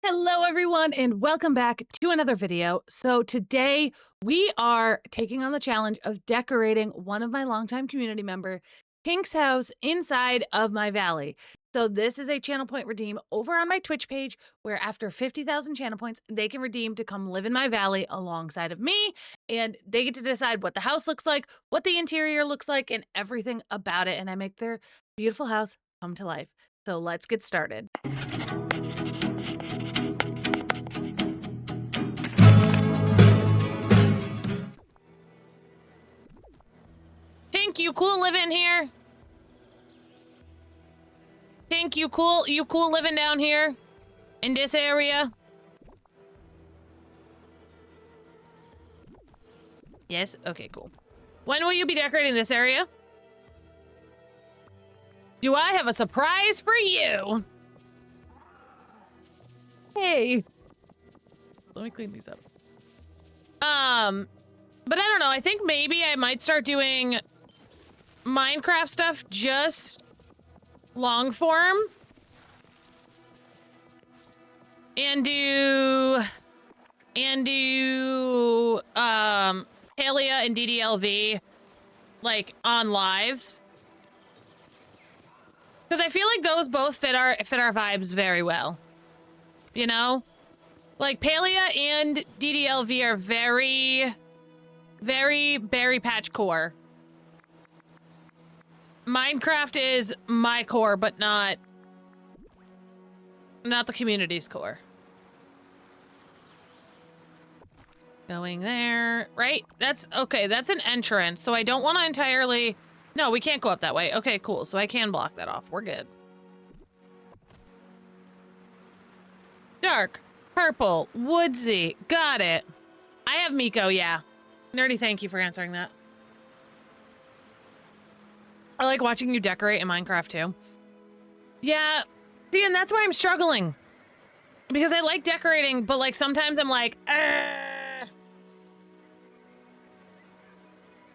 Hello everyone and welcome back to another video. So today we are taking on the challenge of decorating one of my longtime community member, Pink's house inside of my valley. So this is a channel point redeem over on my Twitch page where after 50,000 channel points, they can redeem to come live in my valley alongside of me. And they get to decide what the house looks like, what the interior looks like, and everything about it. And I make their beautiful house come to life. So let's get started. Pink, you cool living here? Pink, you cool living down here? In this area? Yes? Okay, cool. When will you be decorating this area? Do I have a surprise for you? Hey. Let me clean these up. But I don't know, I think maybe I might start doing Minecraft stuff just long form and do Palia and DDLV like on lives, because I feel like those both fit our vibes very well, you know, like Palia and DDLV are very Berry Patch core. Minecraft is my core, but not the community's core. Going there, right? That's okay. That's an entrance, so I don't want to entirely. No, we can't go up that way. Okay, cool. So I can block that off. We're good. Dark, purple, woodsy. Got it. I have Miko. Yeah. Nerdy, thank you for answering that. I like watching you decorate in Minecraft too. Yeah, see, and that's why I'm struggling. Because I like decorating, but like sometimes I'm like, I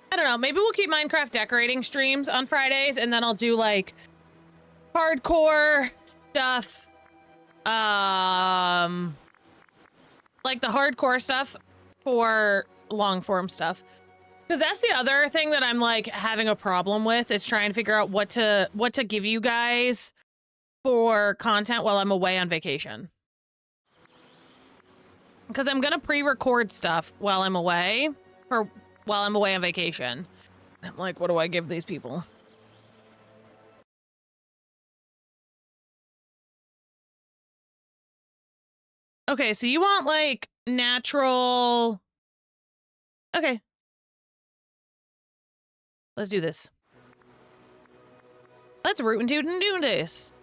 don't know, maybe we'll keep Minecraft decorating streams on Fridays and then I'll do like hardcore stuff. Like the hardcore stuff for long form stuff. Because that's the other thing that I'm like having a problem with, is trying to figure out what to give you guys for content while I'm away on vacation. Because I'm gonna pre-record stuff while I'm away, while I'm away on vacation. I'm like, what do I give these people? Okay, so you want like natural. Okay. Let's do this. Let's root and toot and do this.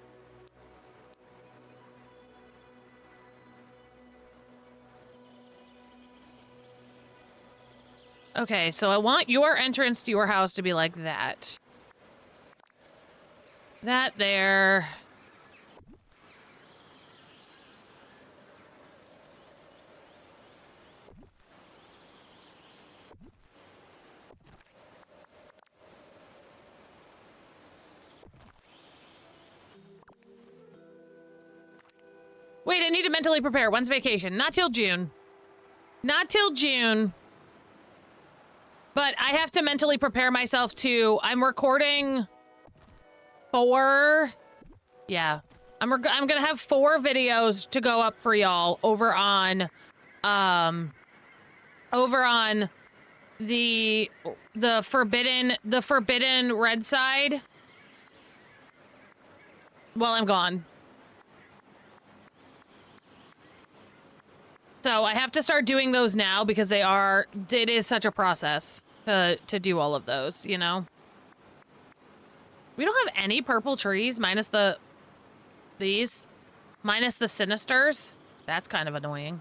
Okay, so I want your entrance to your house to be like that. That there. Wait, I need to mentally prepare. When's vacation? Not till June. Not till June. But I have to mentally prepare myself to... I'm recording 4... Yeah. I'm gonna have 4 videos to go up for y'all over on... over on the forbidden red side while I'm gone. So I have to start doing those now because it is such a process to do all of those, you know? We don't have any purple trees minus minus the sinisters. That's kind of annoying.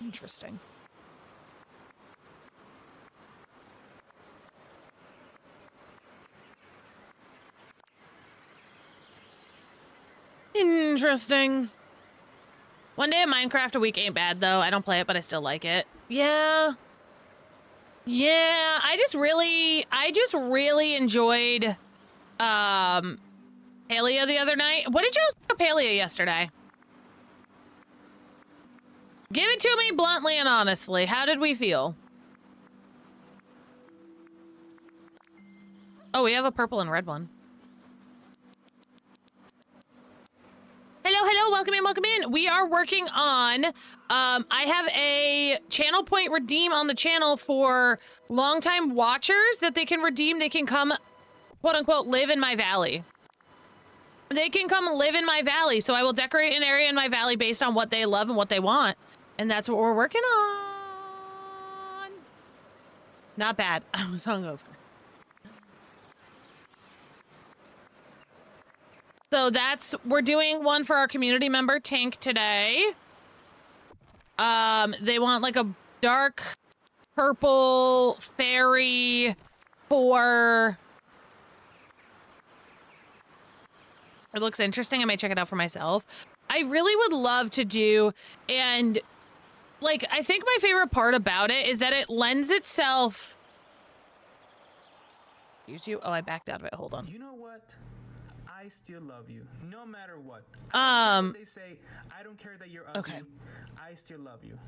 Interesting. Interesting. One day of Minecraft a week ain't bad, though. I don't play it, but I still like it. Yeah. Yeah, I just really enjoyed, Palia the other night. What did y'all think of Palia yesterday? Give it to me bluntly and honestly. How did we feel? Oh, we have a purple and red one. Hello, hello, welcome in, welcome in. We are working on, I have a channel point redeem on the channel for longtime watchers that they can redeem. They can come, quote unquote, live in my valley. They can come live in my valley. So I will decorate an area in my valley based on what they love and what they want. And that's what we're working on. Not bad. I was hungover. So we're doing one for our community member, Tank, today. They want like a dark purple fairy for... It looks interesting. I might check it out for myself. I really would love to do, and like, I think my favorite part about it is that it lends itself... YouTube? Oh, I backed out of it. Hold on. You know what? I still love you, no matter what. They say, I don't care that you're ugly. Okay. I still love you.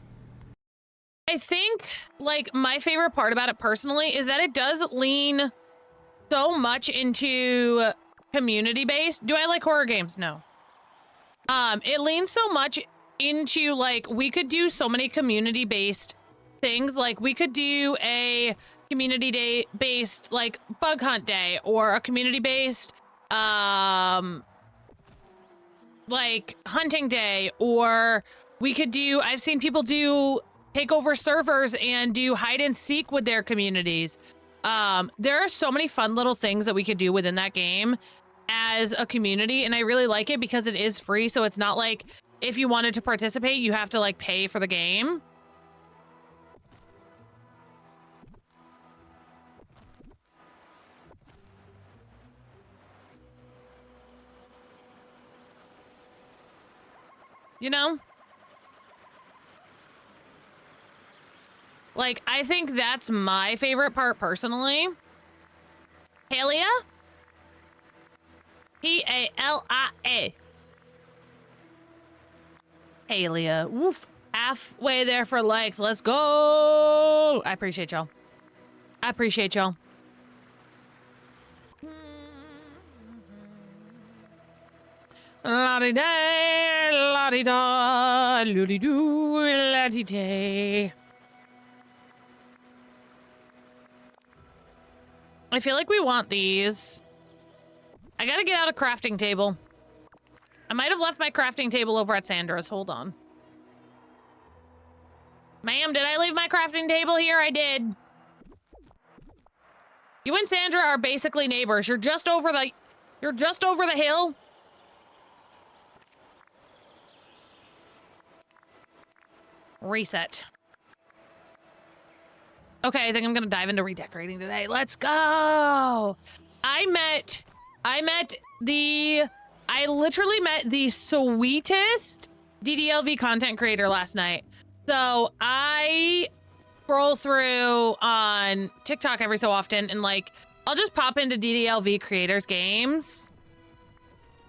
I think, like, my favorite part about it personally is that it does lean so much into community-based. Do I like horror games? No. It leans so much into, like, we could do so many community-based things. Like, we could do a community-based, like, bug hunt day, or a community-based like hunting day, or we could do, I've seen people take over servers and do hide and seek with their communities. There are so many fun little things that we could do within that game as a community, and I really like it because it is free, so it's not like if you wanted to participate you have to like pay for the game. You know? Like, I think that's my favorite part personally. Palia? P-A-L-I-A. Palia. Woof. Halfway there for likes. Let's go. I appreciate y'all. I appreciate y'all. La-di-day, la-di-da, loo-di-doo, la-di-day. I feel like we want these. I gotta get out a crafting table. I might have left my crafting table over at Sandra's. Hold on. Ma'am, did I leave my crafting table here? I did. You and Sandra are basically neighbors. You're just over the hill. Reset. Okay, I think I'm gonna dive into redecorating today. Let's go. I literally met the sweetest DDLV content creator last night. So I scroll through on TikTok every so often, and like, I'll just pop into DDLV creators games.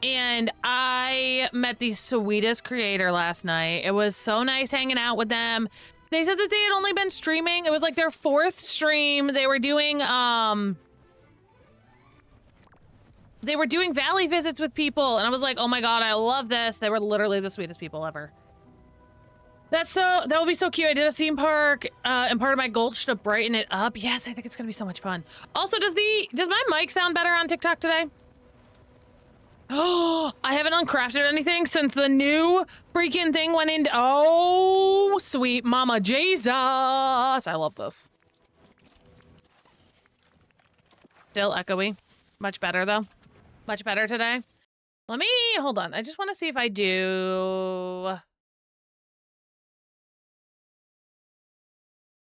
And I met the sweetest creator last night. It was so nice hanging out with them. They said that they had only been streaming. It was like their 4th stream. They were doing valley visits with people. And I was like, oh my God, I love this. They were literally the sweetest people ever. That will be so cute. I did a theme park and part of my goal to brighten it up. Yes, I think it's gonna be so much fun. Also, does my mic sound better on TikTok today? Oh, I haven't uncrafted anything since the new freaking thing went into... Oh, sweet mama Jesus. I love this. Still echoey. Much better, though. Much better today. Let me... Hold on. I just want to see if I do...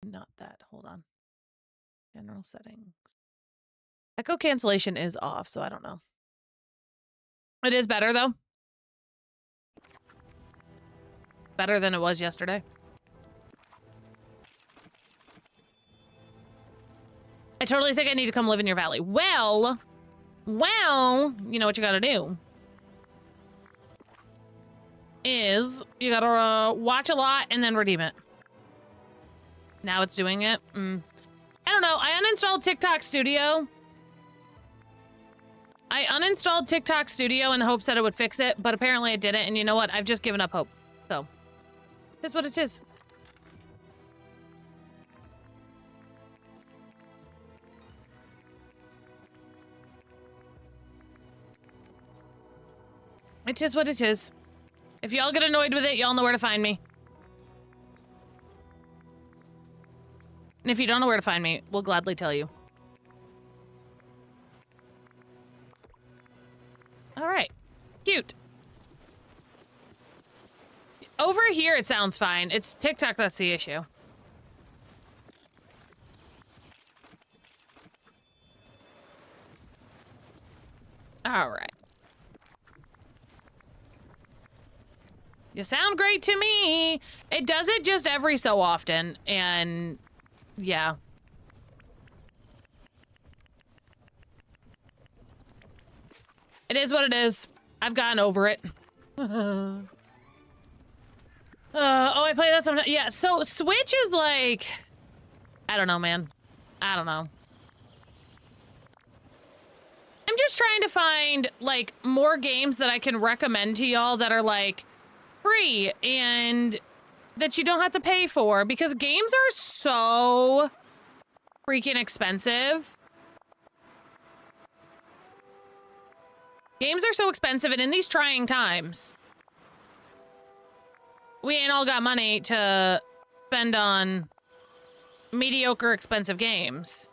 Not that. Hold on. General settings. Echo cancellation is off, so I don't know. It is better, though. Better than it was yesterday. I totally think I need to come live in your valley. Well, Well, you know what you gotta do is you gotta watch a lot and then redeem it. Now it's doing it. I don't know. I uninstalled TikTok Studio. I uninstalled TikTok Studio in the hopes that it would fix it, but apparently it didn't. And you know what? I've just given up hope. So, it's what it is. It is what it is. If y'all get annoyed with it, y'all know where to find me. And if you don't know where to find me, we'll gladly tell you. All right. Cute. Over here, it sounds fine. It's TikTok that's the issue. All right. You sound great to me. It does it just every so often, and yeah. It is what it is. I've gotten over it. Oh, I play that sometimes. Yeah, so Switch is like, I don't know, man. I don't know. I'm just trying to find, like, more games that I can recommend to y'all that are, like, free and that you don't have to pay for, because games are so freaking expensive. Games are so expensive, and in these trying times, we ain't all got money to spend on mediocre expensive games,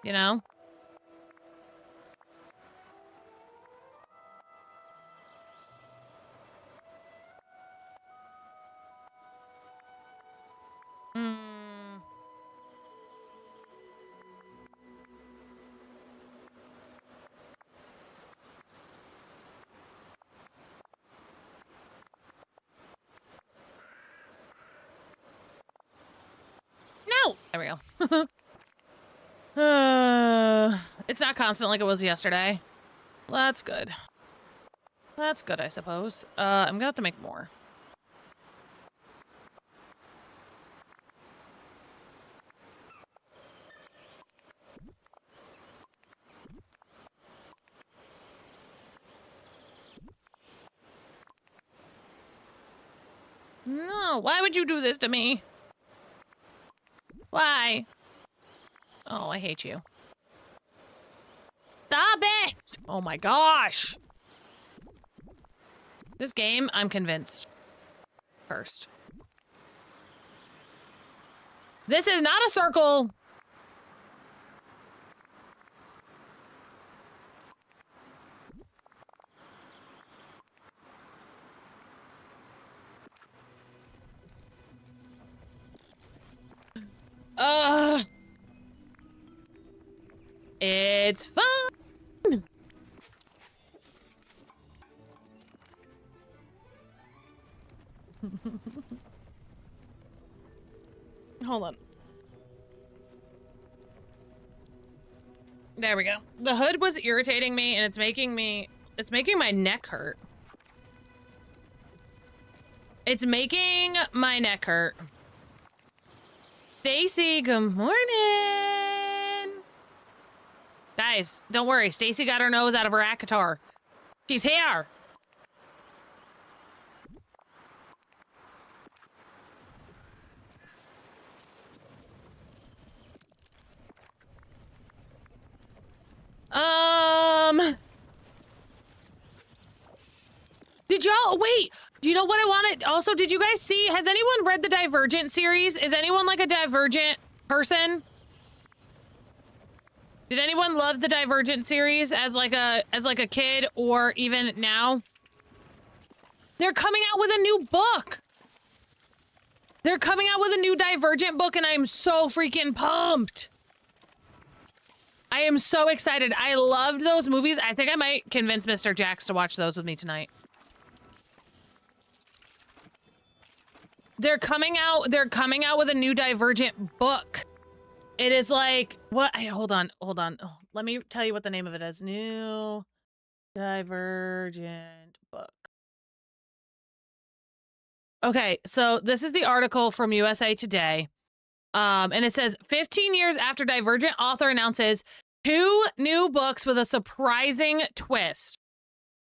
you know? No! There we go. It's not constant like it was yesterday. Well, that's good. That's good, I suppose. I'm gonna have to make more. No, why would you do this to me? Why? Oh, I hate you. Stop it! Oh my gosh! This game, I'm convinced. First. This is not a circle! It's fun! Hold on. There we go. The hood was irritating me, and it's making my neck hurt. It's making my neck hurt. Stacy, good morning. Guys, don't worry. Stacy got her nose out of her ACOTAR. She's here. Did y'all wait? Do you know what I wanted? Also, did you guys see? Has anyone read the Divergent series? Is anyone like a Divergent person? Did anyone love the Divergent series as like a kid or even now? They're coming out with a new book. They're coming out with a new Divergent book, and I am so freaking pumped. I am so excited. I loved those movies. I think I might convince Mr. Jax to watch those with me tonight. They're coming out with a new Divergent book. It is like, what? Hold on. Oh, let me tell you what the name of it is. New Divergent book. Okay, so this is the article from USA Today. And it says 15 years after Divergent, author announces 2 new books with a surprising twist.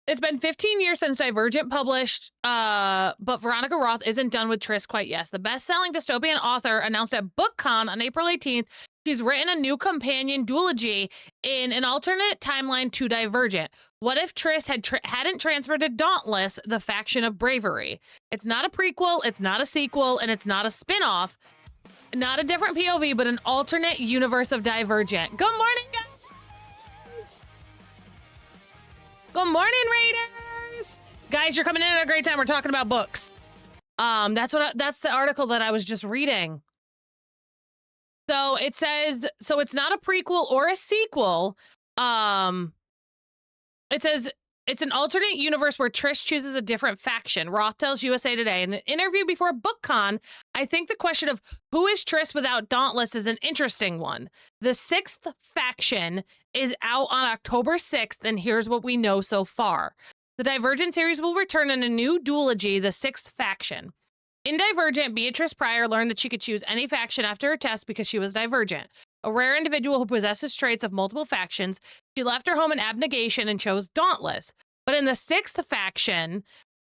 It's been 15 years since Divergent published, but Veronica Roth isn't done with Tris quite yet. The best-selling dystopian author announced at BookCon on April 18th she's written a new companion duology in an alternate timeline to Divergent. What if Tris hadn't transferred to Dauntless, the faction of bravery? It's not a prequel, it's not a sequel, and it's not a spin-off. Not a different POV, but an alternate universe of Divergent. Good morning, guys! Good morning, Raiders! Guys, you're coming in at a great time. We're talking about books. That's the article that I was just reading. So it says, so it's not a prequel or a sequel. It says it's an alternate universe where Trish chooses a different faction. Roth tells USA Today in an interview before BookCon, I think the question of who is Trish without Dauntless is an interesting one. The 6th faction is out on October 6th, and here's what we know so far. The Divergent series will return in a new duology, the 6th faction. In Divergent, Beatrice Pryor learned that she could choose any faction after her test because she was Divergent. A rare individual who possesses traits of multiple factions, she left her home in abnegation and chose Dauntless. But in the 6th faction,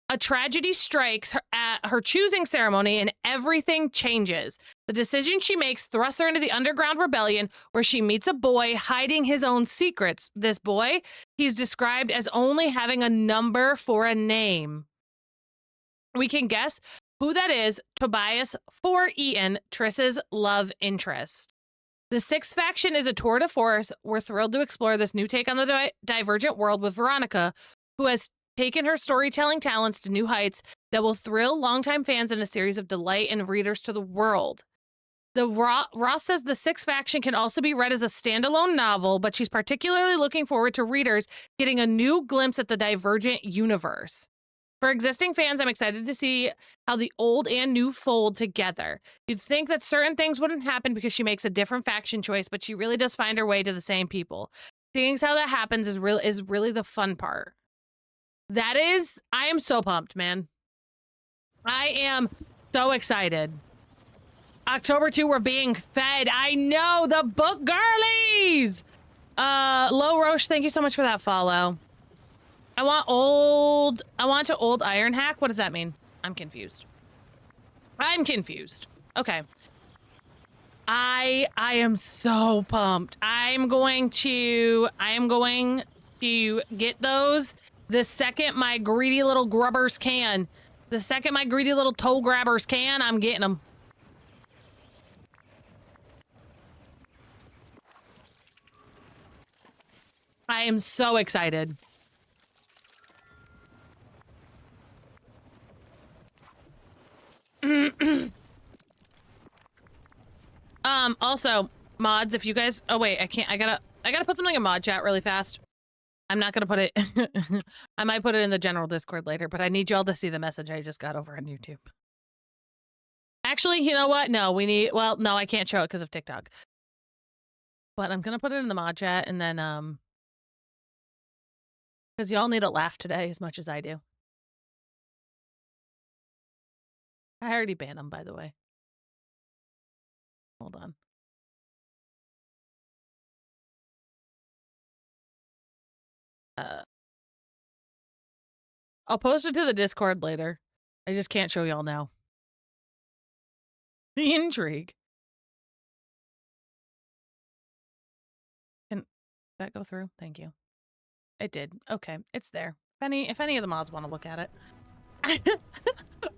a tragedy strikes her at her choosing ceremony and everything changes. The decision she makes thrusts her into the underground rebellion where she meets a boy hiding his own secrets. This boy, he's described as only having a number for a name. We can guess who that is. Tobias for Eaton, Triss's love interest. The 6th faction is a tour de force. We're thrilled to explore this new take on the Divergent world with Veronica, who has taken her storytelling talents to new heights that will thrill longtime fans in a series of delight and readers to the world. The Roth says the 6th faction can also be read as a standalone novel, but she's particularly looking forward to readers getting a new glimpse at the Divergent universe. For existing fans, I'm excited to see how the old and new fold together. You'd think that certain things wouldn't happen because she makes a different faction choice, but she really does find her way to the same people. Seeing how that happens is really the fun part. I am so pumped, man. I am so excited. October 2, we're being fed. I know, the book girlies! Low Roche, thank you so much for that follow. I want to old Iron Hack. What does that mean? I'm confused. Okay. I am so pumped. I am going to get those the second my greedy little grubbers can. The second my greedy little toe grabbers can, I'm getting them. I am so excited. Also, mods, if you guys, oh wait, I gotta put something in mod chat really fast. I'm not gonna put it, I might put it in the general Discord later, but I need y'all to see the message I just got over on YouTube. Actually, you know what? No, well, no, I can't show it because of TikTok. But I'm gonna put it in the mod chat and then, because y'all need a laugh today as much as I do. I already banned them, by the way. Hold on. I'll post it to the Discord later. I just can't show y'all now. The intrigue. Can that go through? Thank you. It did. Okay, it's there. If any of the mods want to look at it.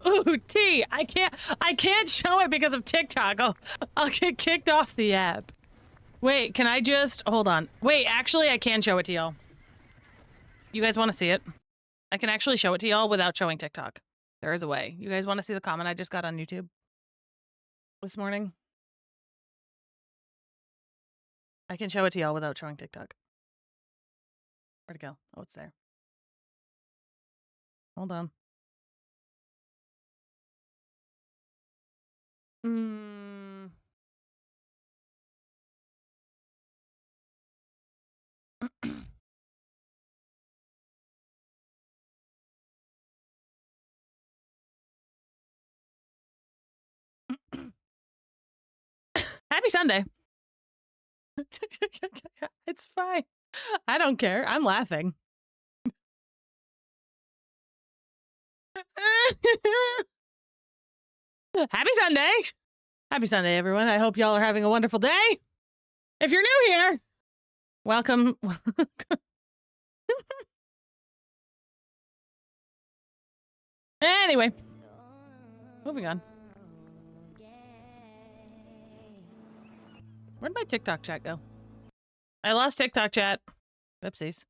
Ooh, T! I can't show it because of TikTok. I'll get kicked off the app. Wait, can I just hold on? Wait, actually I can show it to y'all. You guys want to see it? I can actually show it to y'all without showing TikTok. There is a way. You guys want to see the comment I just got on YouTube this morning? I can show it to y'all without showing TikTok. Where'd it go? Oh, it's there. Hold on. Happy Sunday. It's fine. I don't care. I'm laughing. Happy Sunday. Happy Sunday, everyone. I hope y'all are having a wonderful day. If you're new here, welcome. Anyway, moving on. Where'd my TikTok chat go? I lost TikTok chat. Whoopsies.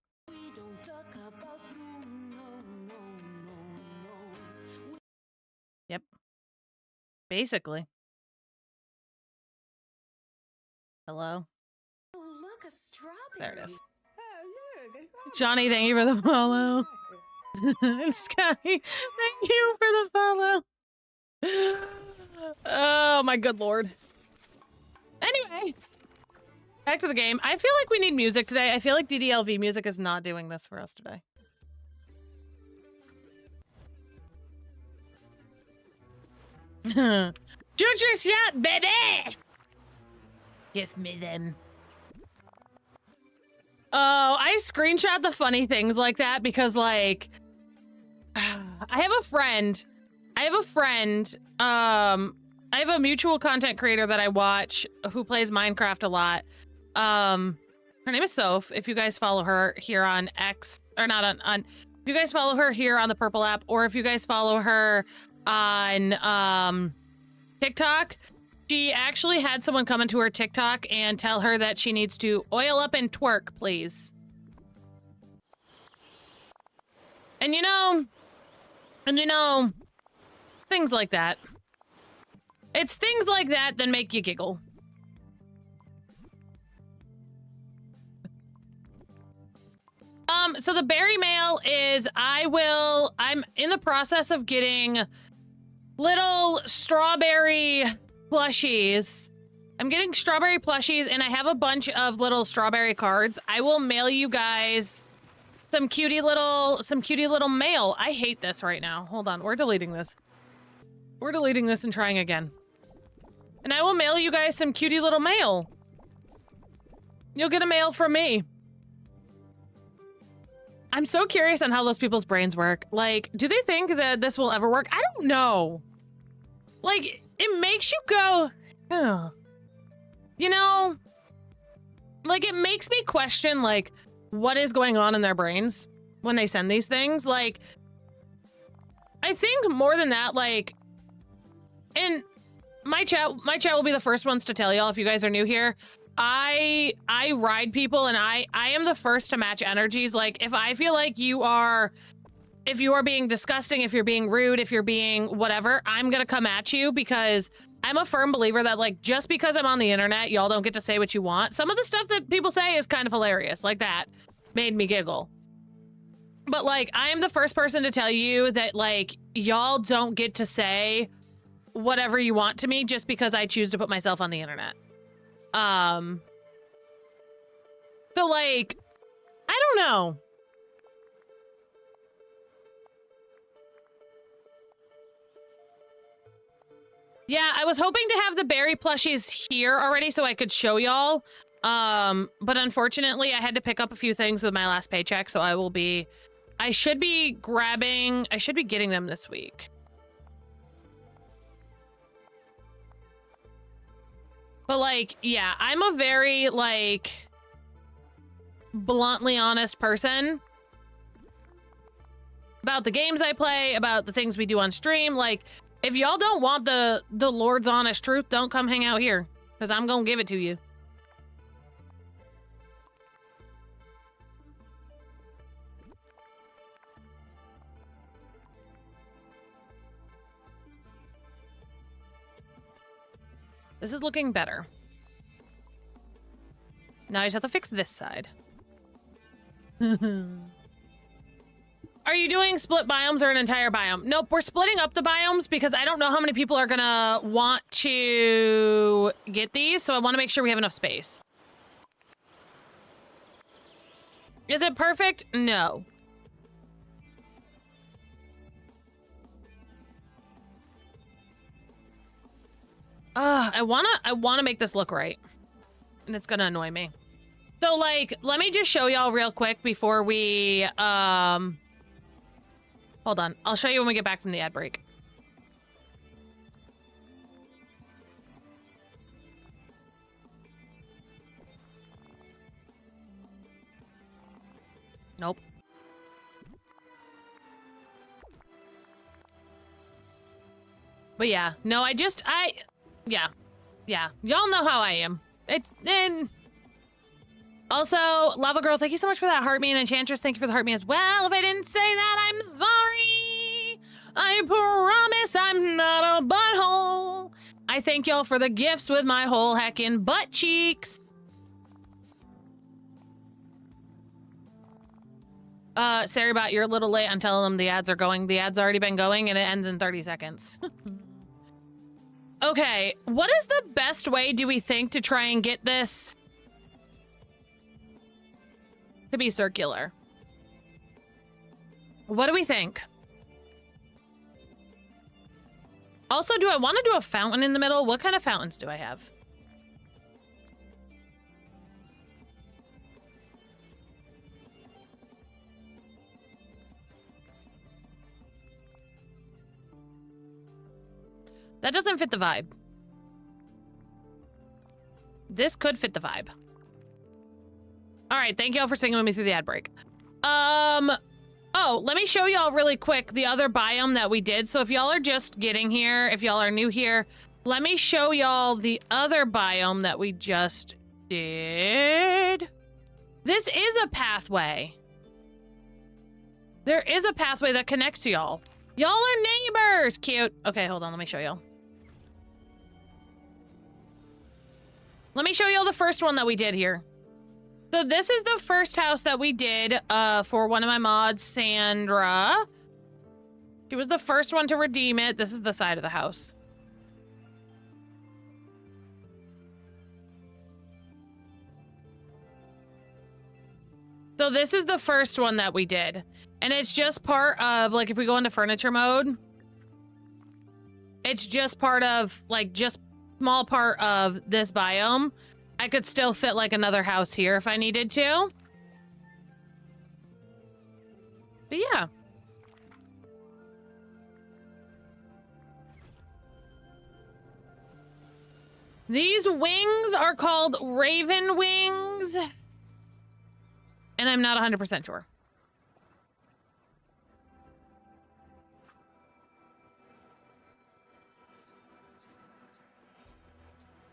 Yep. Basically. Hello. Oh, look, a strawberry. There it is. Oh, look, Johnny, thank you for the follow. Sky, thank you for the follow. Oh my good lord. Anyway, back to the game. I feel like we need music today. I feel like DDLV music is not doing this for us today. Shoot your shot, baby! Give me them. Oh, I screenshot the funny things like that because, like, I have a friend. I have a mutual content creator that I watch who plays Minecraft a lot. Her name is Soph. If you guys follow her here on X, or not on if you guys follow her here on the Purple app, or if you guys follow her on TikTok, she actually had someone come into her TikTok and tell her that she needs to oil up and twerk, please. And you know, things like that. It's things like that that make you giggle. So the berry mail is I'm in the process of getting little strawberry plushies. I'm getting strawberry plushies and I have a bunch of little strawberry cards. I will mail you guys some cutie little mail. I hate this right now. Hold on, we're deleting this. We're deleting this and trying again. And I will mail you guys some cutie little mail. You'll get a mail from me. I'm so curious on how those people's brains work. Like, do they think that this will ever work? I don't know. Like, it makes you go, oh. You know? Like, it makes me question, like, what is going on in their brains when they send these things. Like, I think more than that, like, and my chat will be the first ones to tell y'all if you guys are new here. I ride people and I am the first to match energies. Like, if I feel like if you are being disgusting, if you're being rude, if you're being whatever, I'm gonna come at you because I'm a firm believer that, like, just because I'm on the internet, y'all don't get to say what you want. Some of the stuff that people say is kind of hilarious, like that made me giggle. But, like, I am the first person to tell you that, like, y'all don't get to say whatever you want to me just because I choose to put myself on the internet. So, like, I don't know. Yeah, I was hoping to have the berry plushies here already so I could show y'all. But unfortunately, I had to pick up a few things with my last paycheck, so I should be getting them this week. But, like, yeah, I'm a very, like, bluntly honest person about the games I play, about the things we do on stream. Like, if y'all don't want the Lord's honest truth, don't come hang out here, because I'm gonna give it to you. This is looking better. Now I just have to fix this side. Are you doing split biomes or an entire biome? Nope, we're splitting up the biomes because I don't know how many people are gonna want to get these, so I want to make sure we have enough space. Is it perfect? No. I wanna make this look right. And it's gonna annoy me. So, like, let me just show y'all real quick before we, hold on. I'll show you when we get back from the ad break. Nope. But yeah, no, yeah. Y'all know how I am. Also, Lava Girl, thank you so much for that heart me, and Enchantress, thank you for the heart me as well. If I didn't say that, I'm sorry. I promise I'm not a butthole. I thank y'all for the gifts with my whole heckin' butt cheeks. Sarybot, you're a little late on telling them the ads are going. The ad's already been going, and it ends in 30 seconds. Okay, what is the best way, do we think, to try and get this to be circular? What do we think? Also, do I want to do a fountain in the middle? What kind of fountains do I have? That doesn't fit the vibe. This could fit the vibe. All right, thank y'all for singing with me through the ad break. Oh, let me show y'all really quick the other biome that we did. So if y'all are just getting here, if y'all are new here, let me show y'all the other biome that we just did. This is a pathway. There is a pathway that connects to y'all. Y'all are neighbors. Cute. Okay, hold on, let me show y'all. Let me show y'all the first one that we did here. So this is the first house that we did for one of my mods, Sandra. She was the first one to redeem it. This is the side of the house. So this is the first one that we did. And it's just part of, like, if we go into furniture mode, it's just part of, like, just small part of this biome. I could still fit, like, another house here if I needed to. But yeah. These wings are called raven wings. And I'm not 100% sure.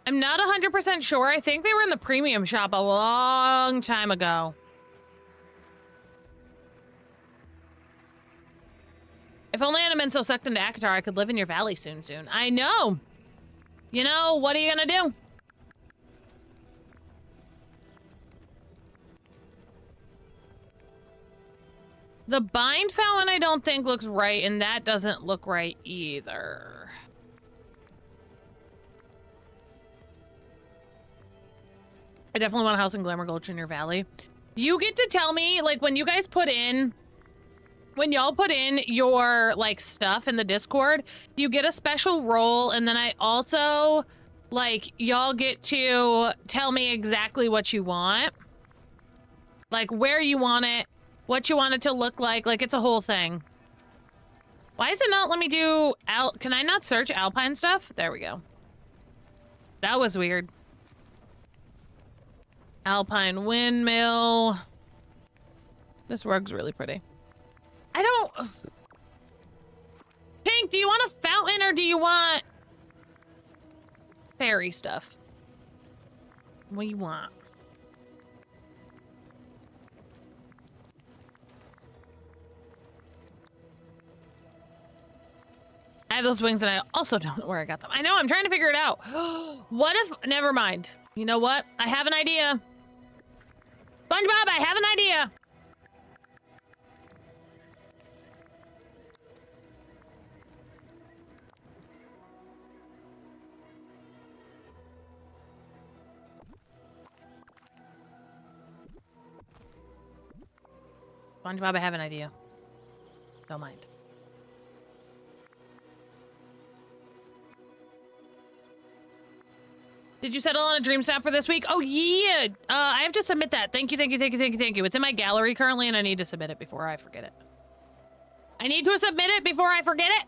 I'm not 100% sure. I think they were in the premium shop a long time ago. If only I hadn't been so sucked into Akatar, I could live in your valley soon. I know. You know, what are you gonna do? The bind fountain I don't think looks right, and that doesn't look right either. I definitely want a house in Glamour Gulch in your valley. You get to tell me, like, when you guys put in... When y'all put in your, like, stuff in the Discord, you get a special role, and then I also, like, y'all get to tell me exactly what you want. Like, where you want it, what you want it to look like it's a whole thing. Why is it not let me do... Can I not search Alpine stuff? There we go. That was weird. Alpine windmill. This rug's really pretty. I don't... Pink, do you want a fountain or do you want... fairy stuff? What do you want? I have those wings and I also don't know where I got them. I know, I'm trying to figure it out. What if... Never mind. You know what? I have an idea. SpongeBob, I have an idea. SpongeBob, I have an idea. Don't mind. Did you settle on a dream snap for this week? Oh, yeah. I have to submit that. Thank you, thank you, thank you, thank you, thank you. It's in my gallery currently, and I need to submit it before I forget it. I need to submit it before I forget it.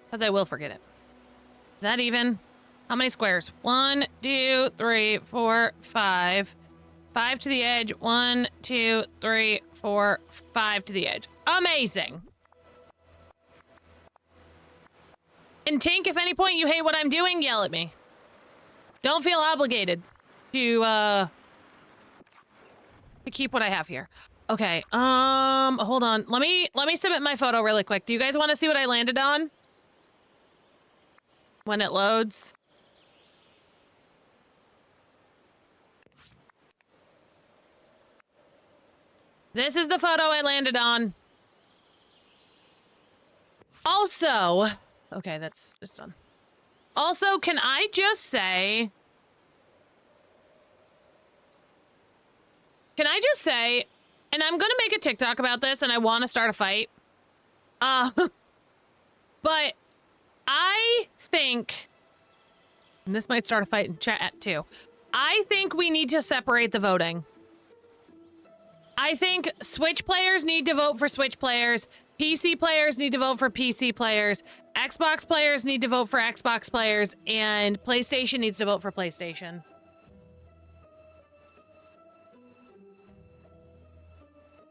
Because I will forget it. Is that even? How many squares? 1, 2, 3, 4, 5. 5 to the edge. 1, 2, 3, 4, 5 to the edge. Amazing. And Tink, if any point you hate what I'm doing, yell at me. Don't feel obligated to keep what I have here. Okay, hold on. Let me submit my photo really quick. Do you guys want to see what I landed on? When it loads. This is the photo I landed on. Also, okay, it's done. Also, can I just say, and I'm gonna make a TikTok about this, and I want to start a fight. But I think, and this might start a fight in chat too, I think we need to separate the voting. I think Switch players need to vote for Switch players, PC players need to vote for PC players, Xbox players need to vote for Xbox players, and PlayStation needs to vote for PlayStation.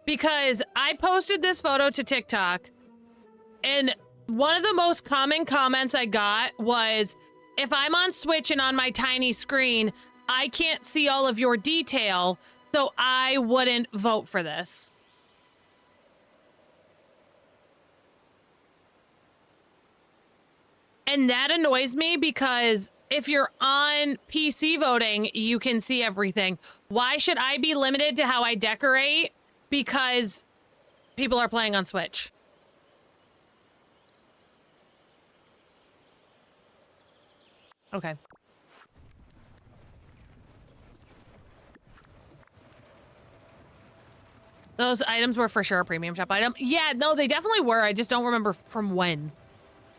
Because I posted this photo to TikTok, and one of the most common comments I got was, if I'm on Switch and on my tiny screen, I can't see all of your detail, so I wouldn't vote for this. And that annoys me because if you're on PC voting, you can see everything. Why should I be limited to how I decorate because people are playing on Switch? Okay. Those items were for sure a premium shop item. Yeah, no, they definitely were. I just don't remember from when.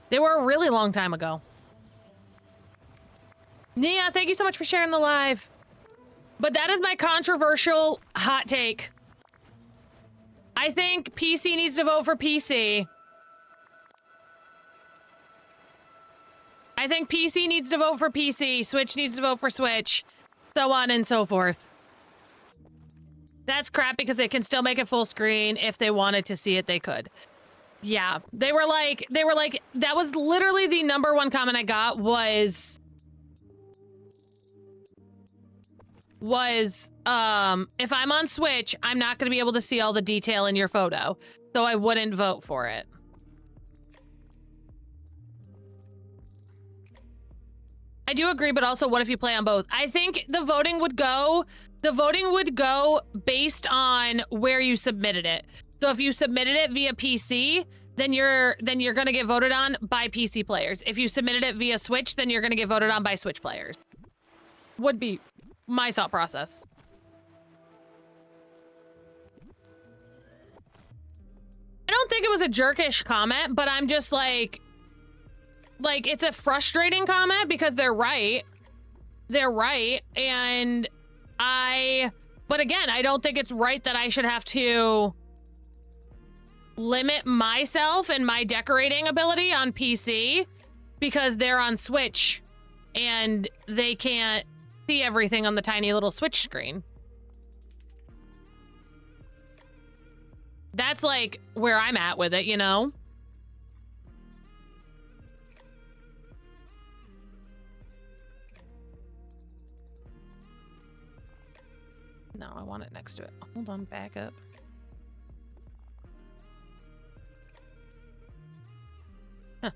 They were a really long time ago. Nia, thank you so much for sharing the live. But that is my controversial hot take. I think PC needs to vote for PC. I think PC needs to vote for PC. Switch needs to vote for Switch. So on and so forth. That's crap because they can still make it full screen. If they wanted to see it, they could. Yeah, they were like, that was literally the #1 comment I got was, if I'm on Switch, I'm not going to be able to see all the detail in your photo, so I wouldn't vote for it. I do agree, but also what if you play on both? I think the voting would go based on where you submitted it. So if you submitted it via PC, then you're going to get voted on by PC players. If you submitted it via Switch, then you're going to get voted on by Switch players. Would be my thought process. I don't think it was a jerkish comment, but I'm just like it's a frustrating comment because they're right. They're right, and but again, I don't think it's right that I should have to limit myself and my decorating ability on PC because they're on Switch and they can't see everything on the tiny little Switch screen. That's like where I'm at with it, you know? No, I want it next to it. Hold on, back up. Huh.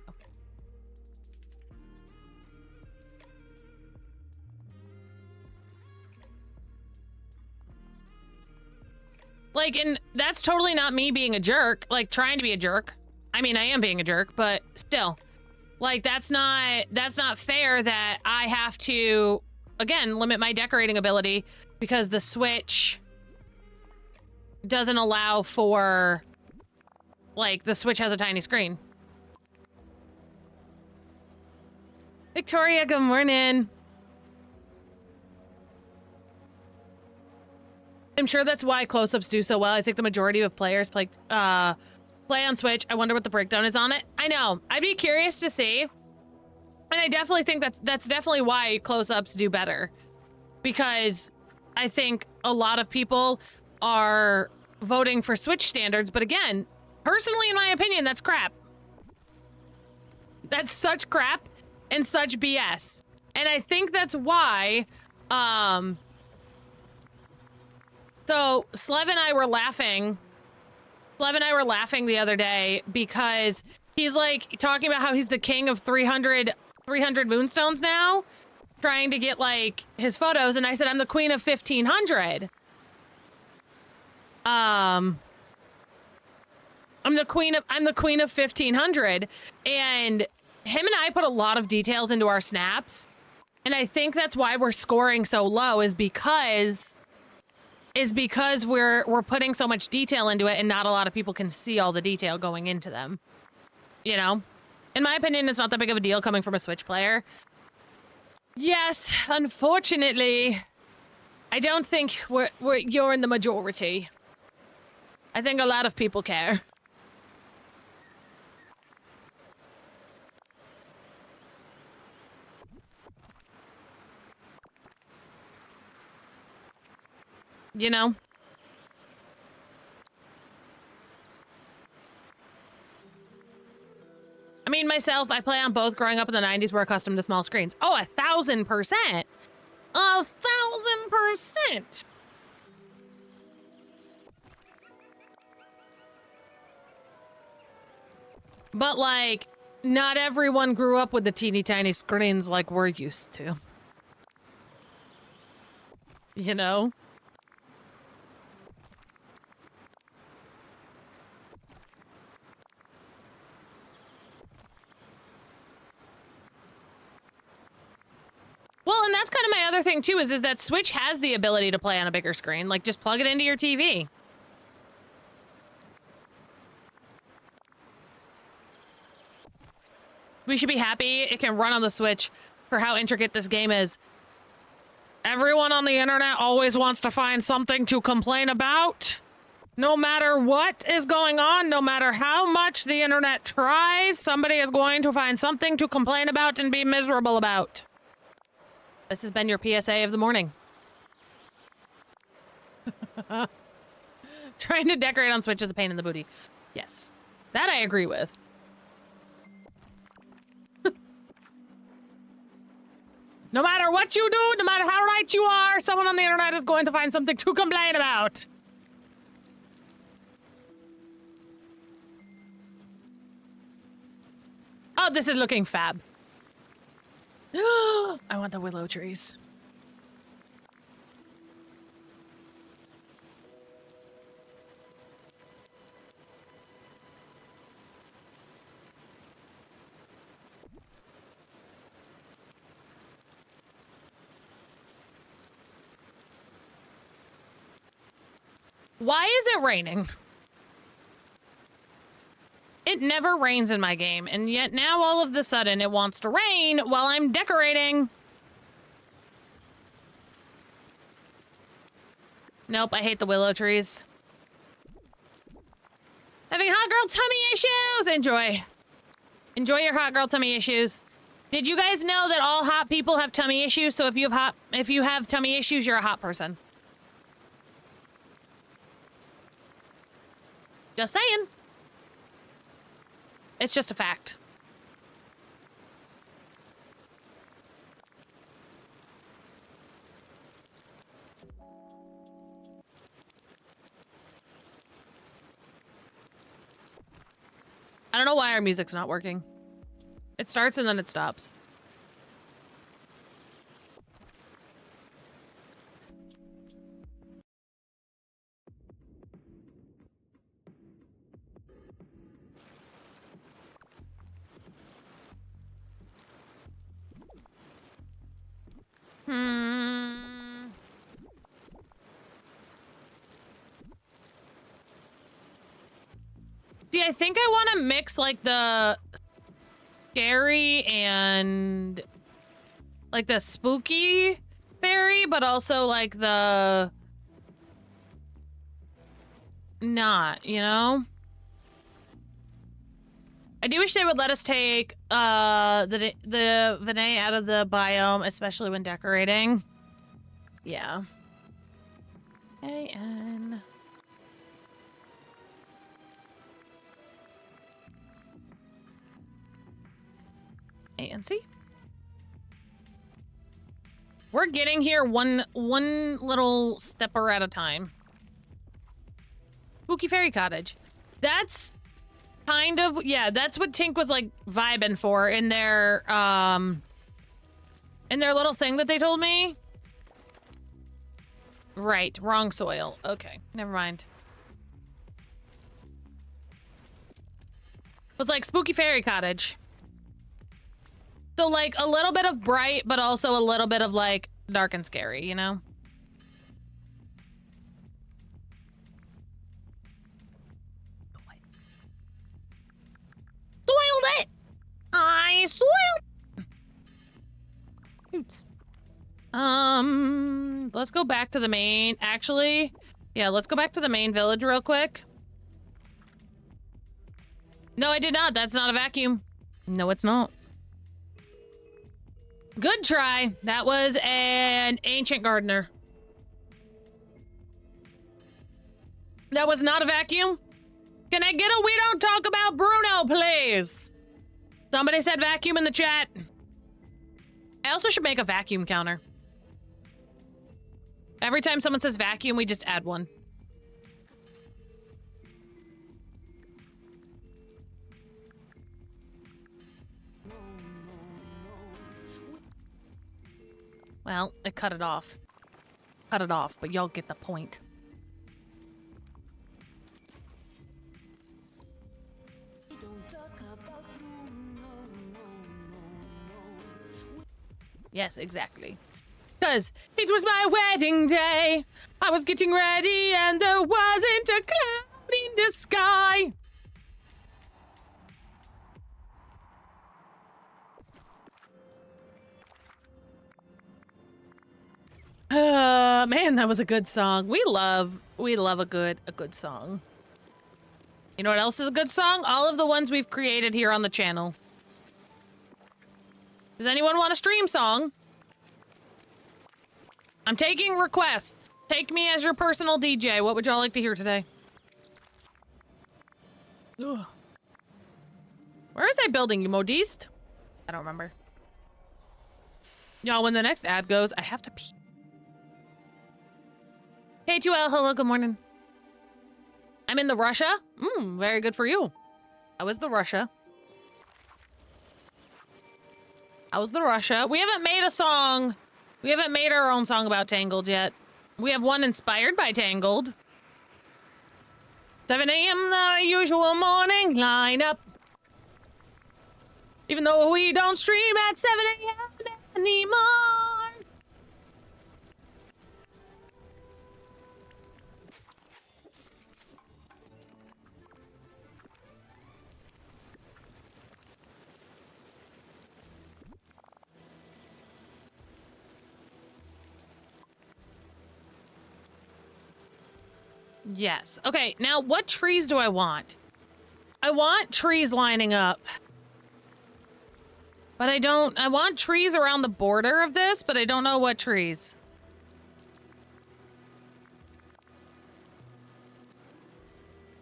Okay. Like, and that's totally not me being a jerk, like trying to be a jerk. I mean, I am being a jerk, but still. Like, that's not fair that I have to, again, limit my decorating ability because the Switch doesn't allow for, like, the Switch has a tiny screen. Victoria, good morning. I'm sure that's why close-ups do so well. I think the majority of players play on Switch. I wonder what the breakdown is on it. I know. I'd be curious to see. And I definitely think that's definitely why close-ups do better. Because I think a lot of people are voting for Switch standards, but again, personally, in my opinion, that's crap. That's such crap and such BS. And I think that's why, so Slev and I were laughing. Slev and I were laughing the other day because he's like talking about how he's the king of 300 moonstones now, trying to get like his photos, and I said I'm the queen of 1500. I'm the queen of 1500, and him and I put a lot of details into our snaps, and I think that's why we're scoring so low is because we're putting so much detail into it, and not a lot of people can see all the detail going into them. You know, in my opinion, it's not that big of a deal coming from a Switch player. Yes, unfortunately, I don't think you're in the majority. I think a lot of people care. You know? I mean, myself, I play on both. Growing up in the 90s, we're accustomed to small screens. Oh, 1,000%. 1,000%. But, like, not everyone grew up with the teeny tiny screens like we're used to. You know? Well, and that's kind of my other thing, too, is that Switch has the ability to play on a bigger screen. Like, just plug it into your TV. We should be happy it can run on the Switch for how intricate this game is. Everyone on the internet always wants to find something to complain about. No matter what is going on, no matter how much the internet tries, somebody is going to find something to complain about and be miserable about. This has been your PSA of the morning. Trying to decorate on Switch is a pain in the booty. Yes, that I agree with. No matter what you do, no matter how right you are, someone on the internet is going to find something to complain about. Oh, this is looking fab. I want the willow trees. Why is it raining? It never rains in my game, and yet now all of a sudden it wants to rain while I'm decorating. Nope, I hate the willow trees. Having hot girl tummy issues! Enjoy. Enjoy your hot girl tummy issues. Did you guys know that all hot people have tummy issues? So if you have tummy issues, you're a hot person. Just saying. It's just a fact. I don't know why our music's not working. It starts and then it stops. See, I think I want to mix like the scary and like the spooky fairy, but also like the not, you know? I do wish they would let us take the Vinay out of the biome, especially when decorating. Yeah. A-N. A-N-C. We're getting here one little stepper at a time. Spooky Fairy Cottage. That's kind of, yeah, that's what Tink was like vibing for in their little thing that they told me. Right, wrong soil. Okay, never mind. It was like Spooky Fairy Cottage. So like a little bit of bright, but also a little bit of like dark and scary, you know? Soiled it! I soiled. Oops. Let's go back to the main, actually. Yeah, let's go back to the main village real quick. No, I did not. That's not a vacuum. No, it's not. Good try. That was an ancient gardener. That was not a vacuum. Can I get a we don't talk about Bruno, please? Somebody said vacuum in the chat. I also should make a vacuum counter. Every time someone says vacuum, we just add one. Well, I cut it off. Cut it off, but y'all get the point. Yes, exactly. Because it was my wedding day. I was getting ready and there wasn't a cloud in the sky. Man, that was a good song. We love a good song. You know what else is a good song? All of the ones we've created here on the channel. Does anyone want a stream song? I'm taking requests. Take me as your personal DJ. What would y'all like to hear today? Ugh. Where is I building you, Modiste? I don't remember. Y'all, when the next ad goes, I have to pee. K2L, hello, good morning. I'm in the Russia? Very good for you. How was the Russia? How was the Russia? We haven't made a song. We haven't made our own song about Tangled yet. We have one inspired by Tangled. 7 a.m. the usual morning lineup. Even though we don't stream at 7 a.m. anymore. Yes. Okay, now what trees do I want? I want trees lining up. But I want trees around the border of this, but I don't know what trees.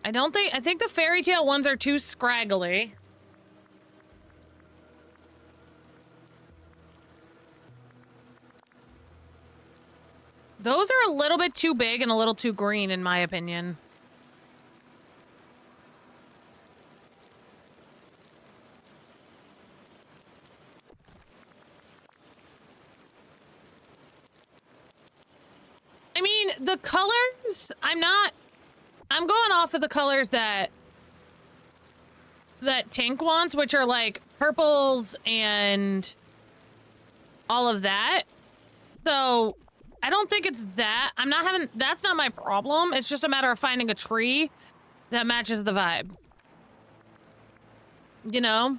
I think the fairy tale ones are too scraggly. Those are a little bit too big and a little too green, in my opinion. I mean, the colors, I'm going off of the colors that Tink wants, which are like purples and all of that. So I don't think it's that. That's not my problem. It's just a matter of finding a tree that matches the vibe. You know?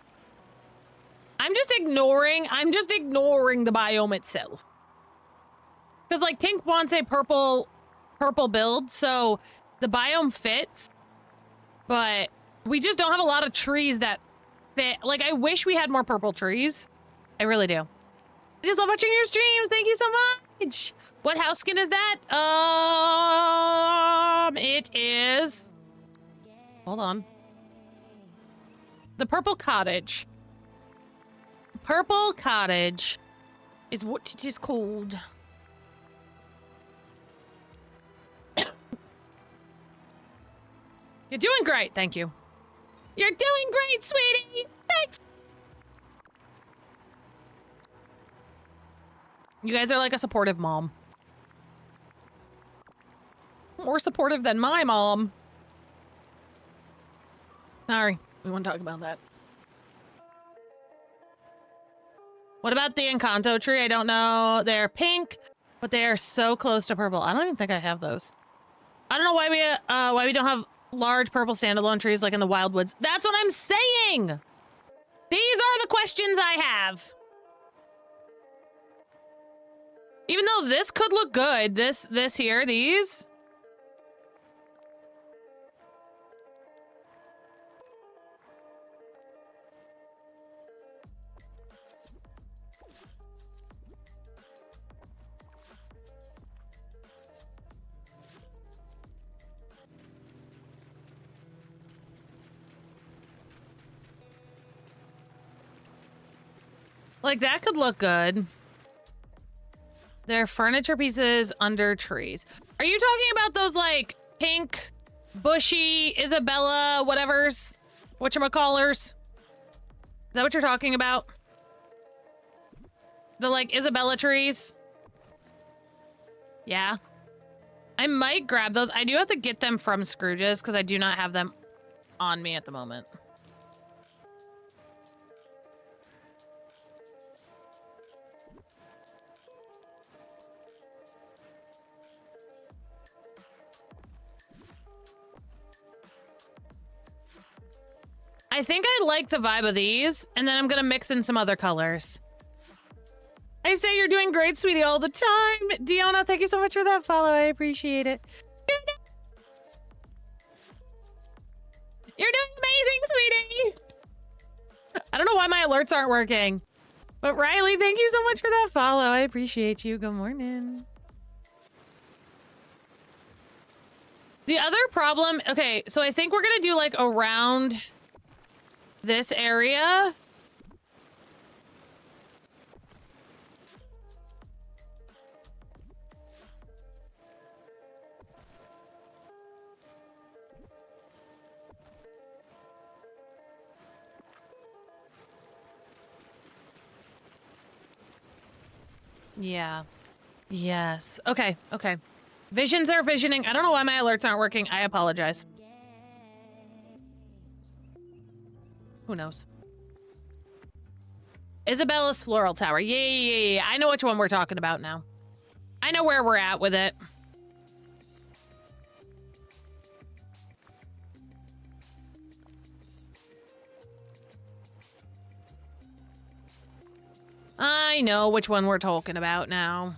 I'm just ignoring the biome itself. Because, like, Tink wants a purple build, so the biome fits, but we just don't have a lot of trees that fit. Like, I wish we had more purple trees. I really do. I just love watching your streams. Thank you so much. What house skin is that? It is... Hold on. The purple cottage. Purple cottage is what it is called. You're doing great, thank you. You're doing great, sweetie! Thanks! You guys are like a supportive mom. More supportive than my mom. Sorry, we won't talk about that. What about the Encanto tree? I don't know. They're pink, but they are so close to purple. I don't even think I have those. I don't know why we don't have large purple standalone trees like in the Wildwoods. That's what I'm saying! These are the questions I have. Even though this could look good, this here, these. Like, that could look good. They're furniture pieces under trees. Are you talking about those, like, pink, bushy, Isabella, whatevers? Whatchamacallers? Is that what you're talking about? The, like, Isabella trees? Yeah. I might grab those. I do have to get them from Scrooge's because I do not have them on me at the moment. I think I like the vibe of these, and then I'm gonna mix in some other colors. I say you're doing great, sweetie, all the time. Deanna, thank you so much for that follow. I appreciate it. You're doing amazing, sweetie. I don't know why my alerts aren't working. But Riley, thank you so much for that follow. I appreciate you. Good morning. The other problem... Okay, so I think we're gonna do, like, around... this area. Yeah. Yes. Okay. Okay. Visions are visioning. I don't know why my alerts aren't working. I apologize. Who knows? Isabella's Floral Tower. Yeah. I know which one we're talking about now. I know where we're at with it. I know which one we're talking about now.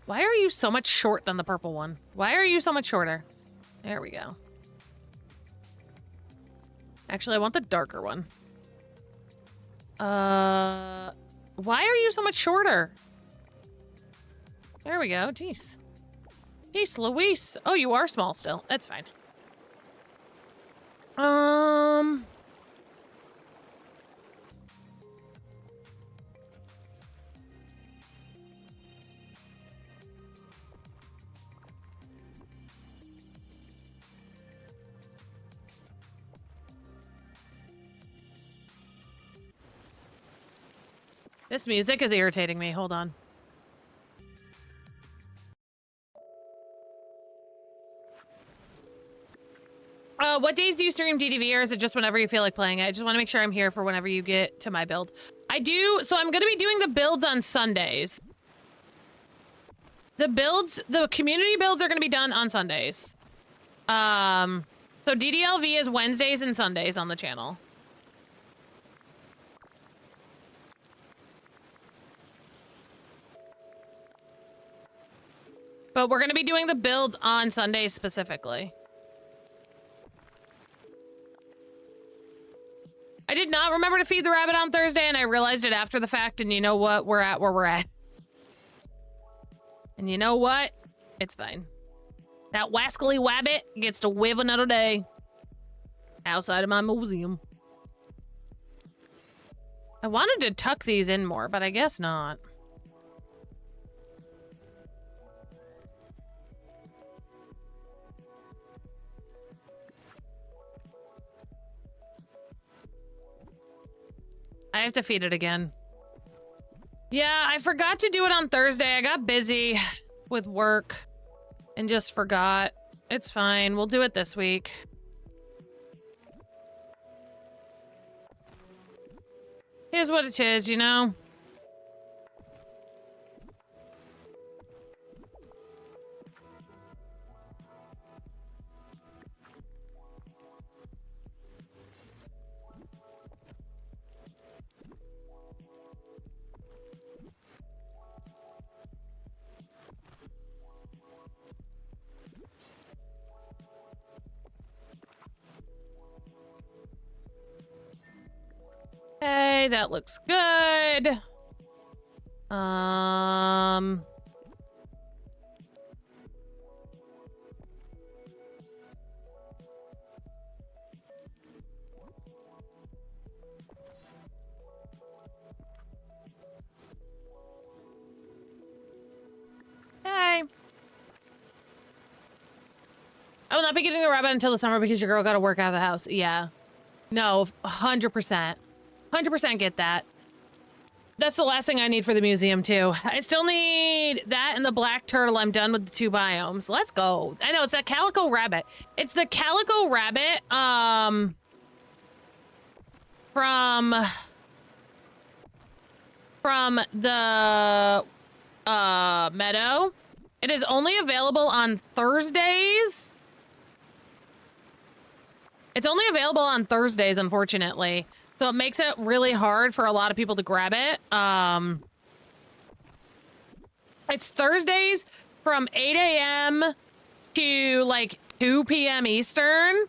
Why are you so much short than the purple one? Why are you so much shorter? There we go. Actually, I want the darker one. Why are you so much shorter? There we go. Jeez. Jeez, Luis. Oh, you are small still. That's fine. This music is irritating me. Hold on. What days do you stream DDV, or is it just whenever you feel like playing it? I just want to make sure I'm here for whenever you get to my build. I do, so I'm going to be doing the builds on Sundays. The community builds are going to be done on Sundays. So So DDLV is Wednesdays and Sundays on the channel. But we're going to be doing the builds on Sundays specifically. I did not remember to feed the rabbit on Thursday, and I realized it after the fact, and you know what? We're at where we're at. And you know what? It's fine. That wascally wabbit gets to live another day outside of my museum. I wanted to tuck these in more, but I guess not. I have to feed it again. Yeah, I forgot to do it on Thursday. I got busy with work and just forgot. It's fine. We'll do it this week. Here's what it is, you know? Hey, that looks good. Hey. I will not be getting the rabbit until the summer because your girl got to work out of the house. Yeah. No, 100%. 100% get that. That's the last thing I need for the museum, too. I still need that and the black turtle. I'm done with the 2 biomes. Let's go. I know, it's that calico rabbit. It's the calico rabbit, from the, meadow. It is only available on Thursdays. It's only available on Thursdays, unfortunately. So it makes it really hard for a lot of people to grab it. It's Thursdays from 8 a.m. to like 2 p.m. Eastern.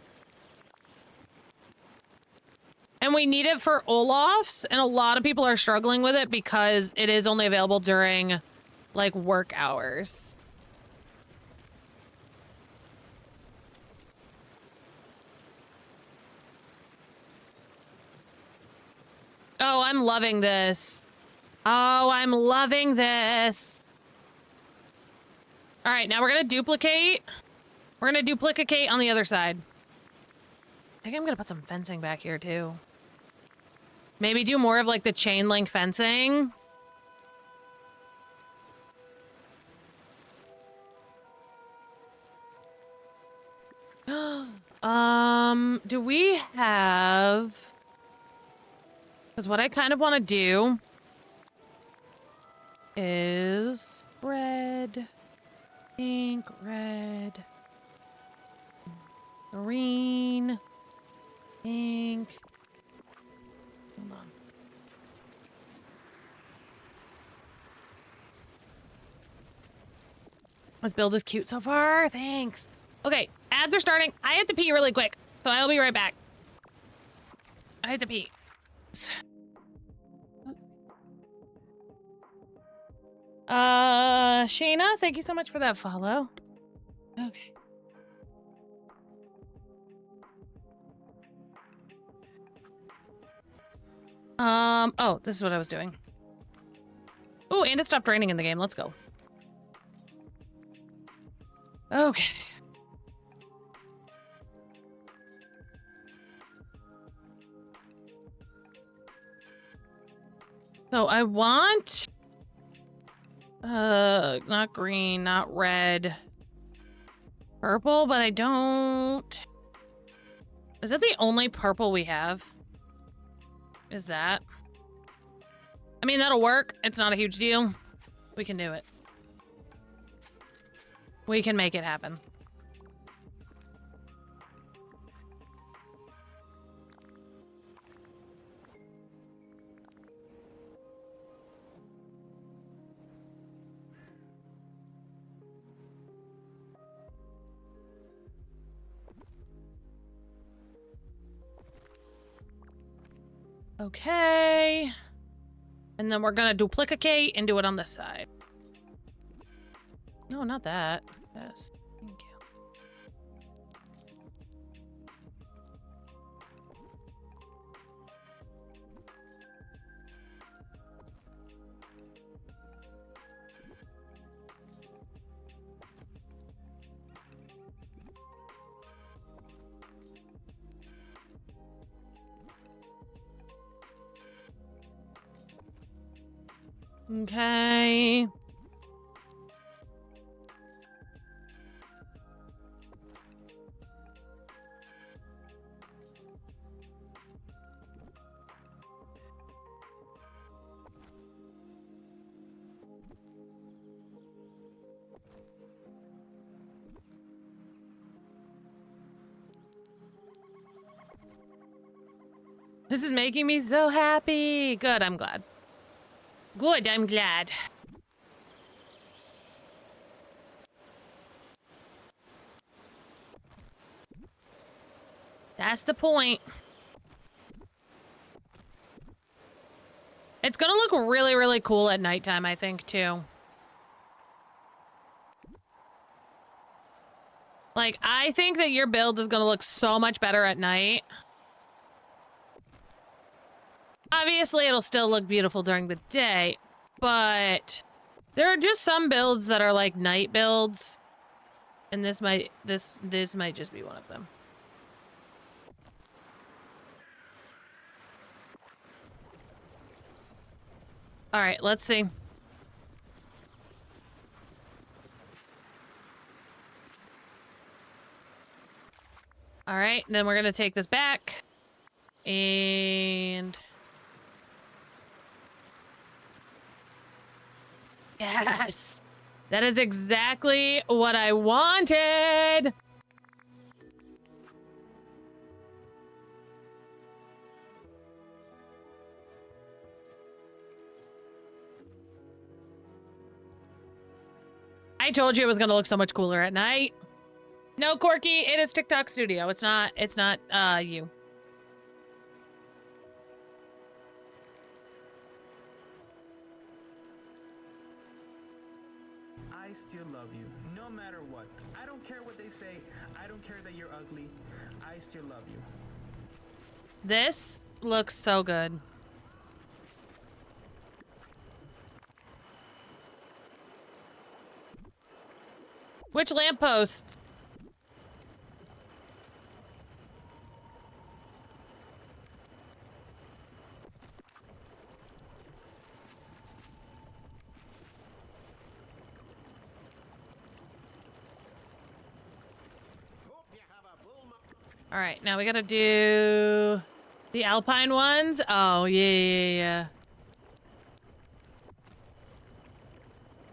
And we need it for Olaf's, and a lot of people are struggling with it because it is only available during like work hours. Oh, I'm loving this. Oh, I'm loving this. All right, now we're gonna duplicate. We're gonna duplicate on the other side. I think I'm gonna put some fencing back here too. Maybe do more of like the chain link fencing. Do we have... Because what I kind of want to do is red, pink, red, green, pink. Hold on. This build is cute so far. Thanks. Okay, ads are starting. I have to pee really quick, so I'll be right back. I have to pee. Shayna, thank you so much for that follow. Okay. Oh, this is what I was doing. Oh, and it stopped raining in the game. Let's go. Okay. So I want... not green, not red. Purple, but I don't... Is that the only purple we have? Is that? I mean, that'll work. It's not a huge deal. We can do it. We can make it happen. Okay. And then we're gonna duplicate and do it on this side. No, not that. Yes. Thank you. Okay. This is making me so happy. Good, I'm glad. Good, I'm glad. That's the point. It's gonna look really, really cool at nighttime, I think, too. Like, I think that your build is gonna look so much better at night. Obviously, it'll still look beautiful during the day, but there are just some builds that are like night builds, and this might just be one of them. All right, let's see. All right, then we're gonna take this back and yes, that is exactly what I wanted. I told you it was gonna look so much cooler at night. No, Corky, it is TikTok Studio. It's not you. I still love you, no matter what. I don't care what they say. I don't care that you're ugly. I still love you. This looks so good. Which lampposts? All right, now we gotta do the alpine ones. Oh, yeah.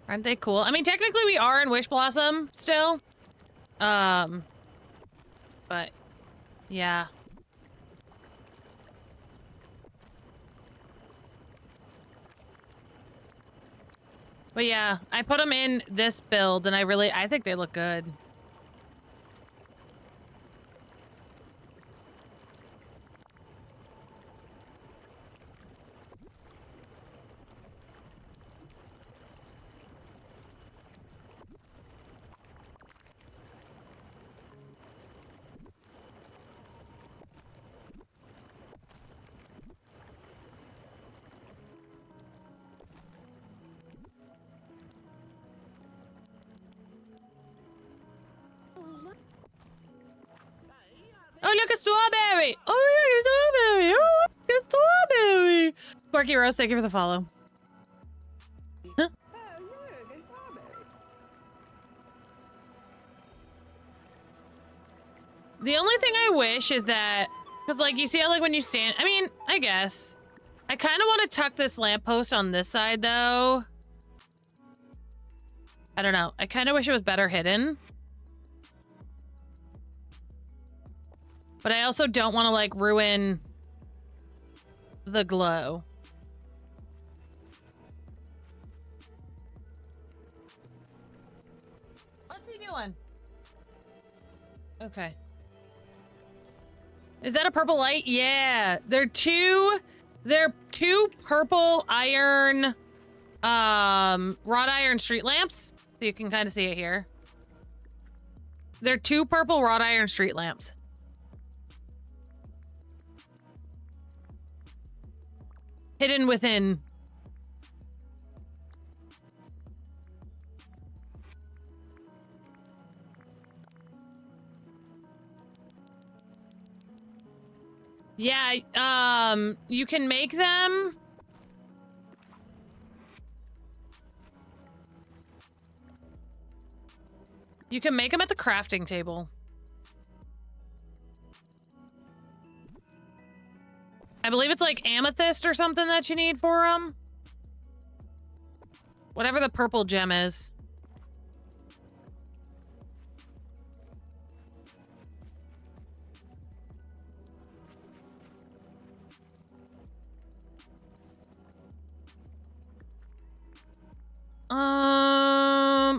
Aren't they cool? I mean, technically we are in Wish Blossom still. But yeah. But yeah, I put them in this build and I think they look good. Oh, look, a strawberry! Oh, look, a strawberry! Oh, look, a strawberry! Corky Rose, thank you for the follow. Huh? Oh, look, a strawberry. The only thing I wish is that, because, like, you see how, like, when you stand... I mean, I guess. I kind of want to tuck this lamppost on this side, though. I don't know. I kind of wish it was better hidden. But I also don't want to, like, ruin the glow. What's he doing? Okay. Is that a purple light? Yeah. They're two They're 2 purple iron, wrought iron street lamps. So you can kind of see it here. They're 2 purple wrought iron street lamps. Hidden within. Yeah, you can make them. You can make them at the crafting table. I believe it's like amethyst or something that you need for them. Whatever the purple gem is.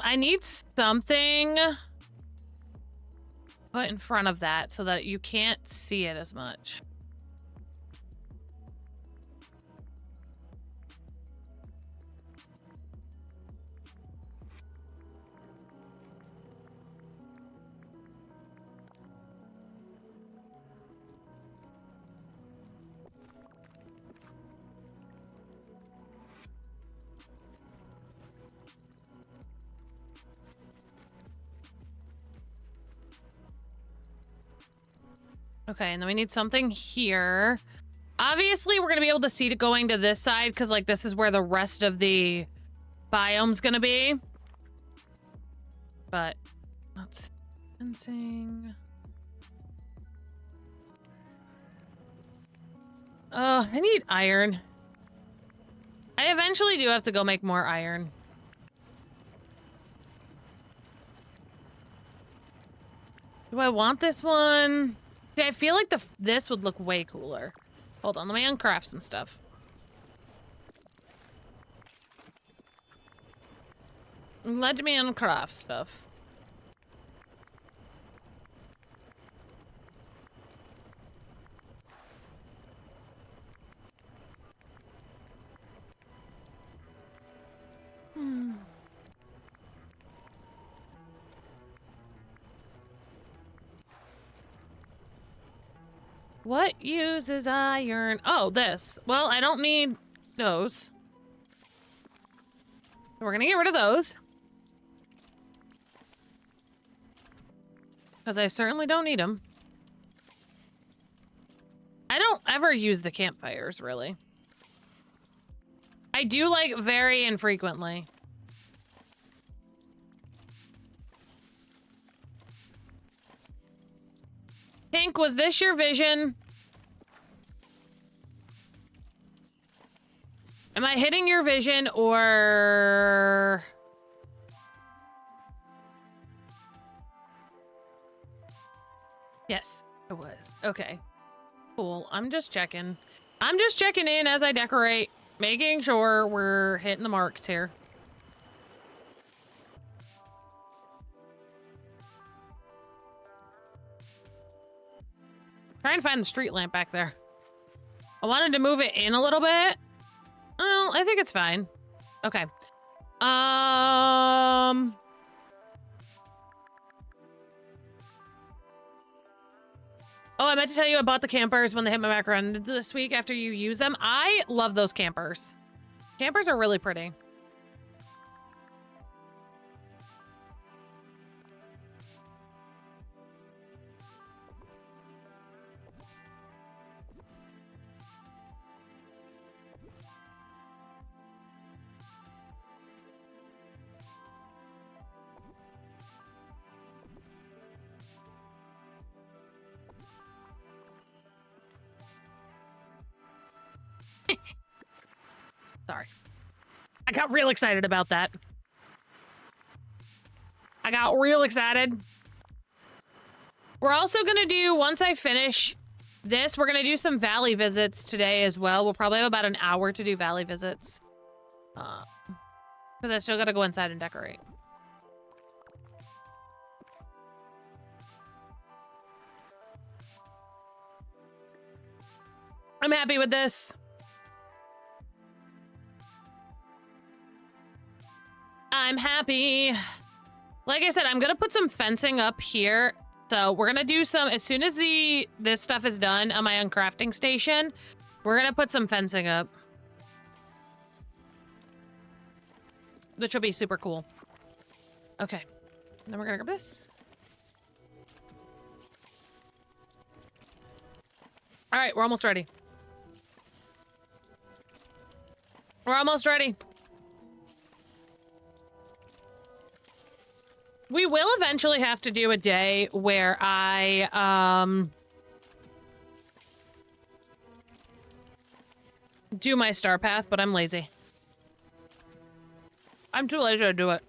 I need something put in front of that so that you can't see it as much. Okay, and then we need something here. Obviously, we're going to be able to see it going to this side because, like, this is where the rest of the biome's going to be. But, that's fencing. I need iron. I eventually do have to go make more iron. Do I want this one? I feel like this would look way cooler. Hold on, let me uncraft some stuff. Let me uncraft stuff. What uses iron? Oh, this. Well, I don't need those. So we're gonna get rid of those. Because I certainly don't need them. I don't ever use the campfires, really. I do, like, very infrequently. Pink, was this your vision? Am I hitting your vision or... Yes, it was. Okay. Cool. I'm just checking. I'm just checking in as I decorate, making sure we're hitting the marks here. Trying to find the street lamp back there. I wanted to move it in a little bit. Oh, I think it's fine. Okay. Oh, I meant to tell you about the campers when they hit my background this week after you use them. I love those campers. Campers are really pretty. Sorry. I got real excited about that. I got real excited. We're also gonna do, once I finish this, we're gonna do some valley visits today as well. We'll probably have about an hour to do valley visits. Because I still gotta go inside and decorate. I'm happy with this. I'm happy. Like I said, I'm gonna put some fencing up here. So we're gonna do some, as soon as this stuff is done on my uncrafting station, we're gonna put some fencing up. Which will be super cool. Okay, then we're gonna grab this. All right, we're almost ready. We're almost ready. We will eventually have to do a day where I, do my star path, but I'm lazy. I'm too lazy to do it.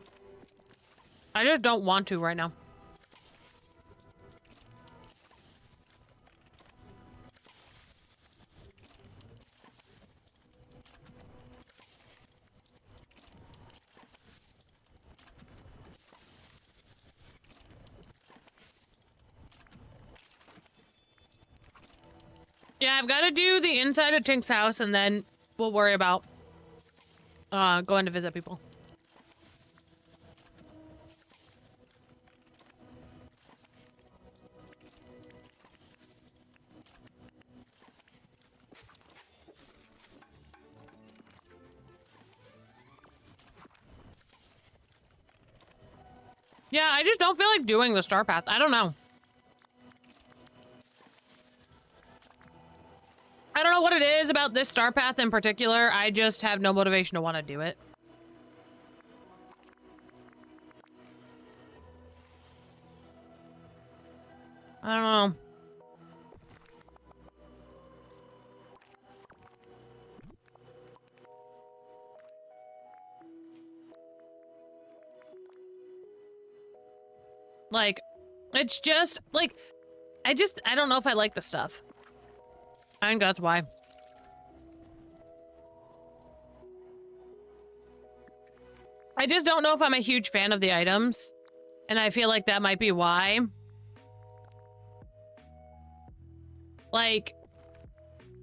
I just don't want to right now. Yeah, I've got to do the inside of Tink's house, and then we'll worry about going to visit people. Yeah, I just don't feel like doing the star path. I don't know. I don't know what it is about this star path in particular. I just have no motivation to want to do it. I don't know. Like, it's just, like, I don't know if I like the stuff. I think that's why. I just don't know if I'm a huge fan of the items. And I feel like that might be why. Like,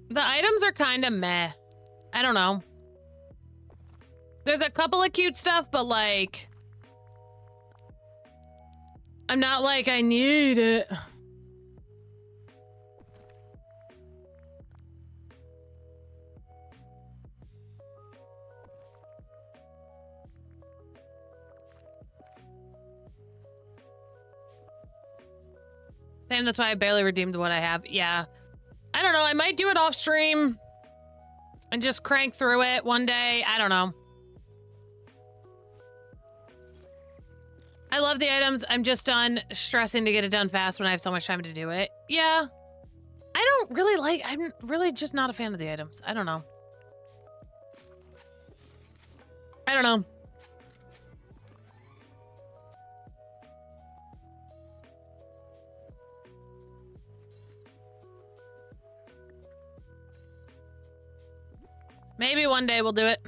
the items are kind of meh. I don't know. There's a couple of cute stuff, but like, I'm not like, I need it. Same, that's why I barely redeemed what I have. Yeah. I don't know, I might do it off stream and just crank through it one day. I don't know. I love the items. I'm just done stressing to get it done fast when I have so much time to do it. Yeah. I'm really just not a fan of the items. I don't know. I don't know. Maybe one day we'll do it.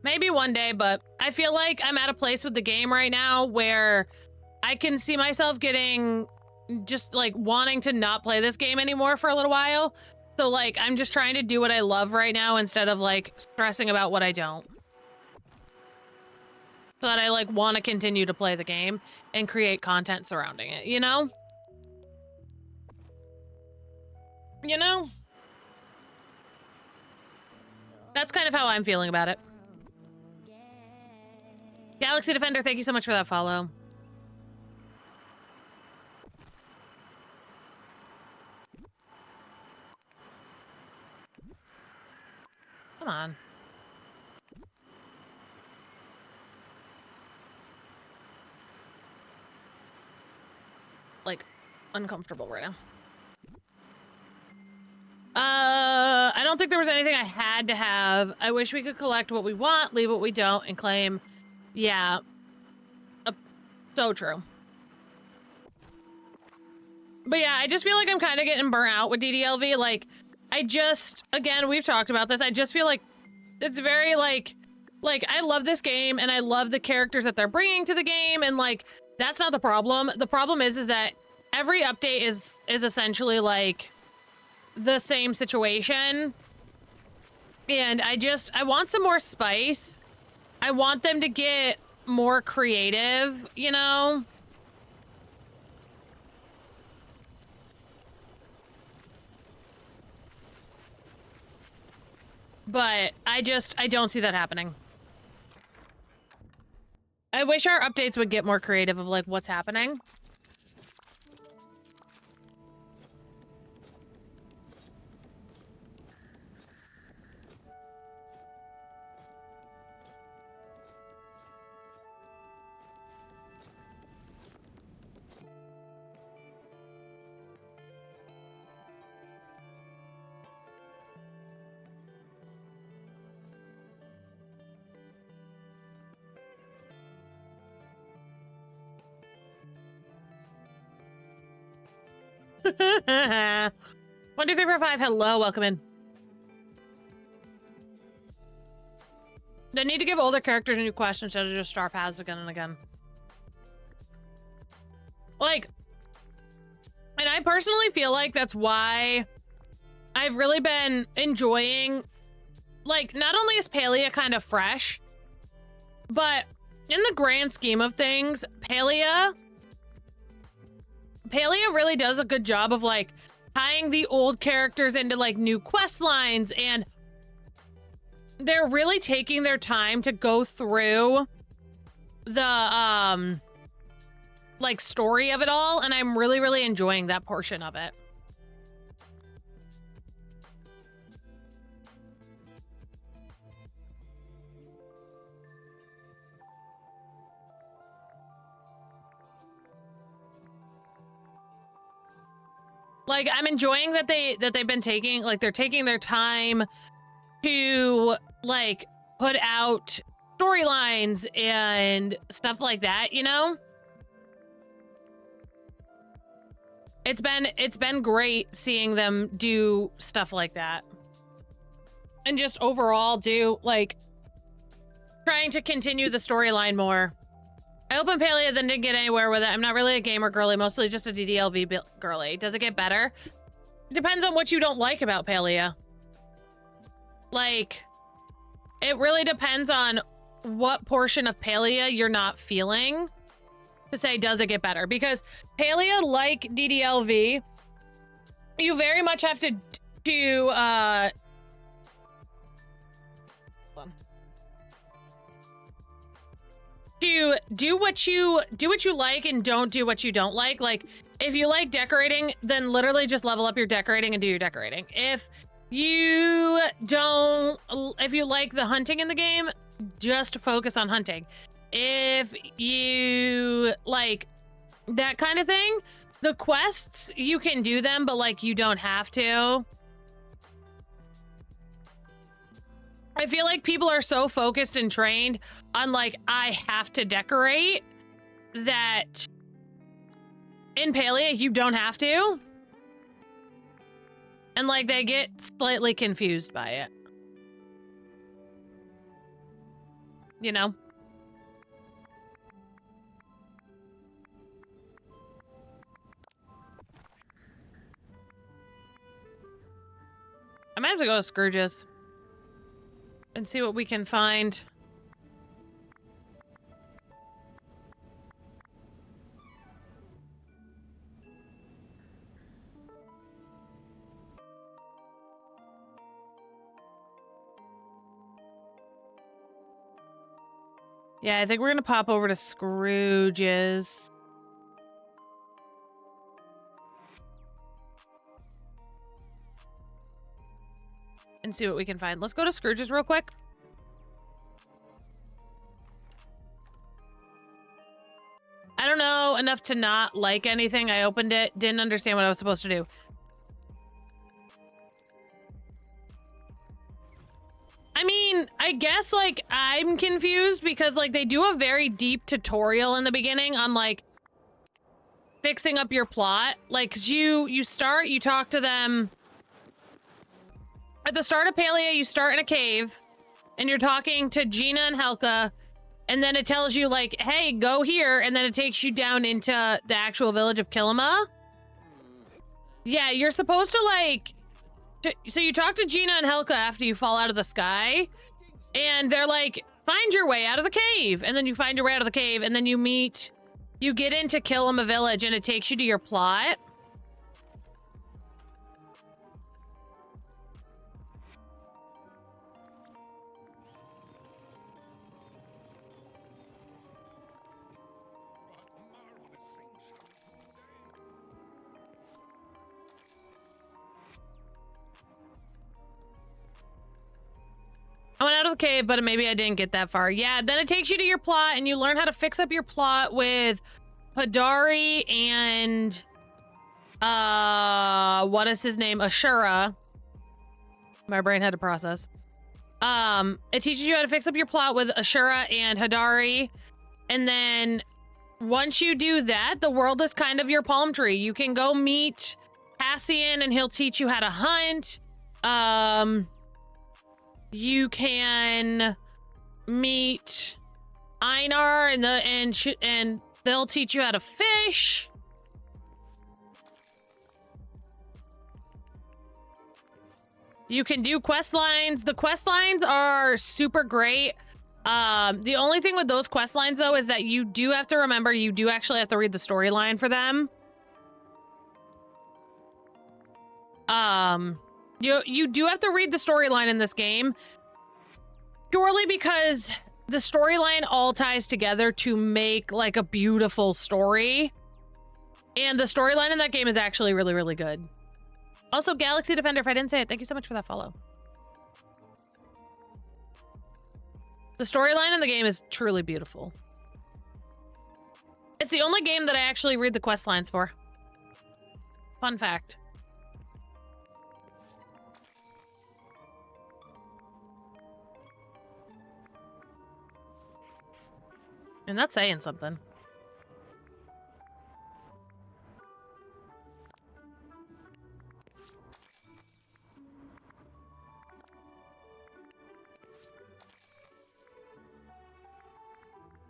Maybe one day, but I feel like I'm at a place with the game right now where I can see myself getting just like wanting to not play this game anymore for a little while. So like, I'm just trying to do what I love right now instead of like stressing about what I don't. So that I like want to continue to play the game and create content surrounding it, you know? You know? That's kind of how I'm feeling about it. Galaxy Defender, thank you so much for that follow. Come on. Like, uncomfortable right now. I don't think there was anything I had to have. I wish we could collect what we want, leave what we don't, and claim. Yeah. So true. But yeah, I just feel like I'm kind of getting burnt out with DDLV. Like, again, we've talked about this. I just feel like it's very like, I love this game and I love the characters that they're bringing to the game. And like, that's not the problem. The problem is that every update is essentially like the same situation. And I want some more spice. I want them to get more creative, you know? But I don't see that happening. I wish our updates would get more creative of like what's happening. One, 2, 3, 4, 5. Hello, welcome in. They need to give older characters a new quest instead of just star paths again and again. Like, and I personally feel like that's why I've really been enjoying, like, not only is Palia kind of fresh, but in the grand scheme of things, Palia really does a good job of like tying the old characters into like new quest lines, and they're really taking their time to go through the like story of it all, and I'm really enjoying that portion of it. Like, I'm enjoying that they've been taking, like, they're taking their time to, like, put out storylines and stuff like that, you know? It's been great seeing them do stuff like that. And just overall do, like, trying to continue the storyline more. I opened Palia, then didn't get anywhere with it. I'm not really a gamer girly, mostly just a DDLV girly. Does it get better? It depends on what you don't like about Palia. Like, it really depends on what portion of Palia you're not feeling to say, does it get better? Because Palia, like DDLV, you very much have to do what you like and don't do what you don't like. Like, if you like decorating, then literally just level up your decorating and do your decorating. If you like the hunting in the game, just focus on hunting. If you like that kind of thing, the quests, you can do them, but like you don't have to. I feel like people are so focused and trained on like, I have to decorate, that in Palia, you don't have to. And like, they get slightly confused by it. You know? I might have to go to Scrooge's and see what we can find. Yeah, I think we're gonna pop over to Scrooge's. And see what we can find. Let's go to Scrooge's real quick. I don't know enough to not like anything. I opened it, didn't understand what I was supposed to do. I mean, I guess, like, I'm confused because, like, they do a very deep tutorial in the beginning on, like, fixing up your plot. Like, 'cause you start, you talk to them. At the start of Palia, you start in a cave, and you're talking to Gina and Helka, and then it tells you, like, hey, go here, and then it takes you down into the actual village of Kilima. Yeah, you're supposed to, like, So you talk to Gina and Helka after you fall out of the sky, and they're like, find your way out of the cave. And then you find your way out of the cave, and then you get into Killam Village, and it takes you to your plot. I went out of the cave, but maybe I didn't get that far. Yeah, then it takes you to your plot, and you learn how to fix up your plot with Hadari and what is his name? Ashura. My brain had to process. It teaches you how to fix up your plot with Ashura and Hadari, and then once you do that, the world is kind of your palm tree. You can go meet Cassian, and he'll teach you how to hunt. You can meet Einar, and they'll teach you how to fish. You can do quest lines. The quest lines are super great. The only thing with those quest lines, though, is that you do have to remember you do actually have to read the storyline for them. You do have to read the storyline in this game, purely because the storyline all ties together to make like a beautiful story. And the storyline in that game is actually really, really good. Also, Galaxy Defender, if I didn't say it, thank you so much for that follow. The storyline in the game is truly beautiful. It's the only game that I actually read the quest lines for. Fun fact. And that's saying something.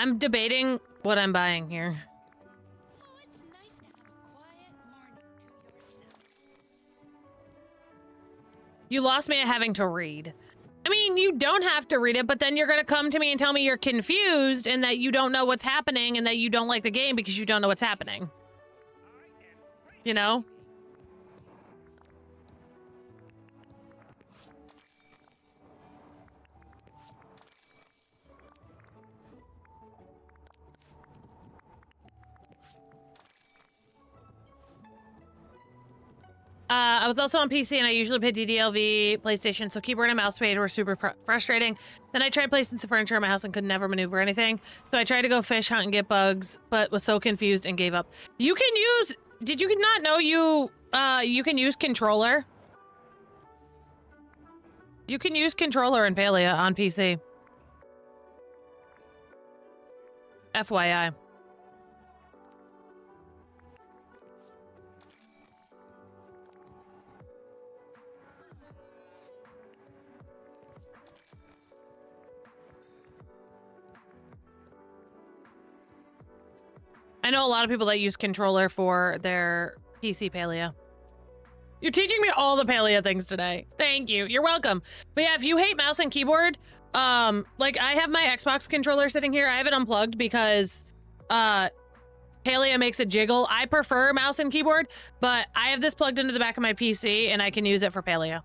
I'm debating what I'm buying here. Oh, it's nice to have a quiet morning to yourself. You lost me at having to read. I mean, you don't have to read it, but then you're going to come to me and tell me you're confused and that you don't know what's happening and that you don't like the game because you don't know what's happening. You know? I was also on PC and I usually play DDLV, PlayStation, so keyboard and mouse pad were super frustrating. Then I tried placing some furniture in my house and could never maneuver anything. So I tried to go fish, hunt, and get bugs, but was so confused and gave up. You can use... Did you not know you can use controller? You can use controller in Palia on PC. FYI. I know a lot of people that use controller for their PC Palia. You're teaching me all the Palia things today. Thank you. You're welcome. But yeah, if you hate mouse and keyboard, like I have my Xbox controller sitting here. I have it unplugged because Palia makes it jiggle. I prefer mouse and keyboard, but I have this plugged into the back of my PC and I can use it for Palia.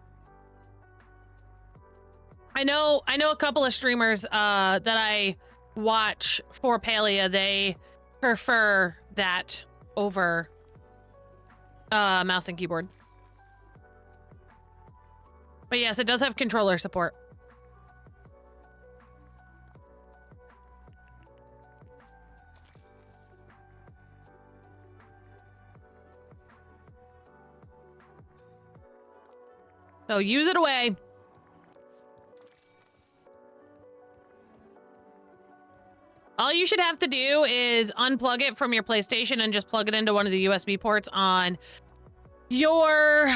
I know a couple of streamers that I watch for Palia. They prefer that over mouse and keyboard. But yes, it does have controller support. So use it away. All you should have to do is unplug it from your PlayStation and just plug it into one of the USB ports on your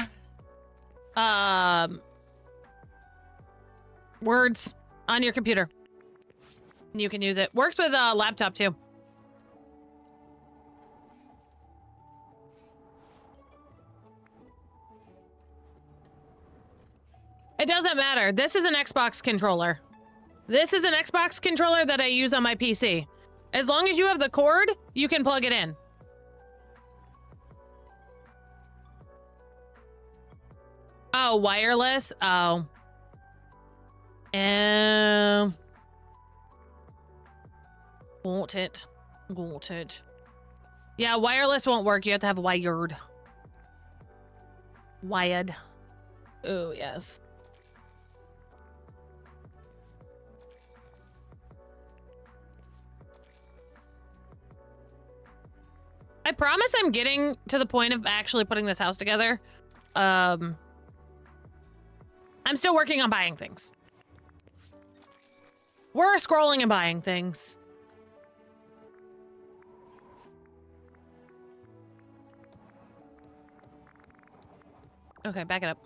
words on your computer. And you can use it. Works with a laptop too. It doesn't matter. This is an Xbox controller. This is an Xbox controller that I use on my PC. As long as you have the cord, you can plug it in. Oh, wireless? Oh. Got it. Got it. Yeah, wireless won't work. You have to have wired. Wired. Oh, yes. I promise I'm getting to the point of actually putting this house together. I'm still working on buying things. We're scrolling and buying things. Okay, back it up.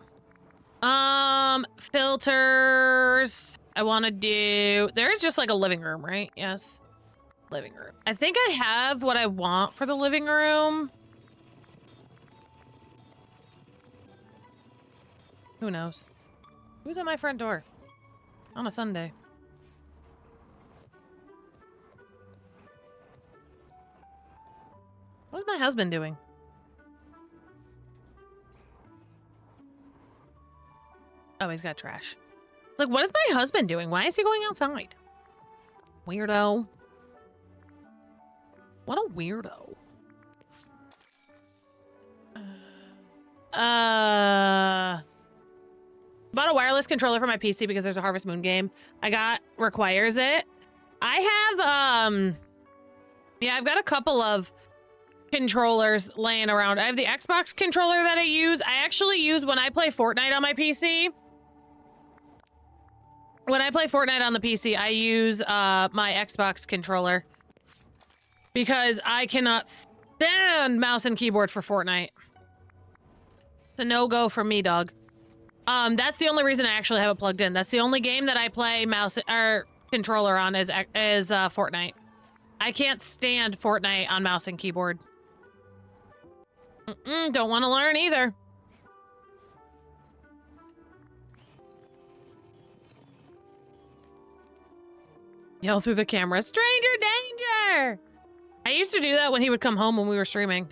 Filters. I want to do... There's just like a living room, right? Yes. Living room. I think I have what I want for the living room. Who knows? Who's at my front door? On a Sunday. What is my husband doing? Oh, he's got trash. It's like, what is my husband doing? Why is he going outside? Weirdo. What a weirdo. Bought a wireless controller for my PC because there's a Harvest Moon game I got requires it. I have, yeah, I've got a couple of controllers laying around. I have the Xbox controller that I use. I actually use when I play Fortnite on my PC. When I play Fortnite on the PC, I use my Xbox controller because I cannot stand mouse and keyboard for Fortnite. It's a no-go for me, dog. That's the only reason I actually have it plugged in. That's the only game that I play mouse or controller on is Fortnite. I can't stand Fortnite on mouse and keyboard. Don't want to learn either. Yell through the camera, stranger danger! I used to do that when he would come home when we were streaming.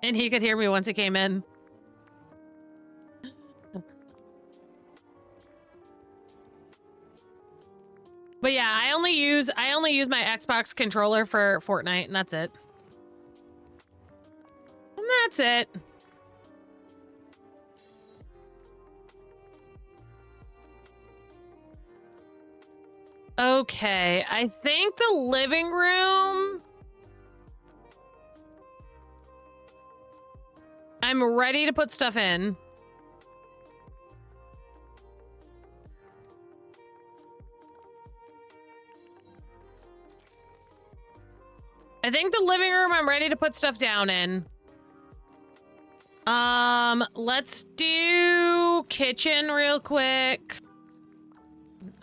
And he could hear me once he came in. But yeah, I only use my Xbox controller for Fortnite, and that's it. And that's it. Okay, I think the living room... I'm ready to put stuff in. I think the living room I'm ready to put stuff down in. Let's do kitchen real quick.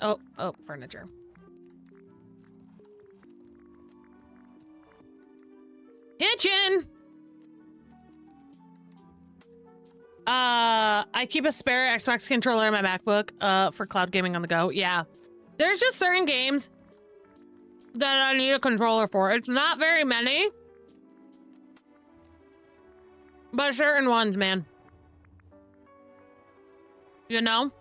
Oh, furniture. Kitchen! I keep a spare Xbox controller in my MacBook, for cloud gaming on the go. Yeah. There's just certain games that I need a controller for. It's not very many. But certain ones, man. You know?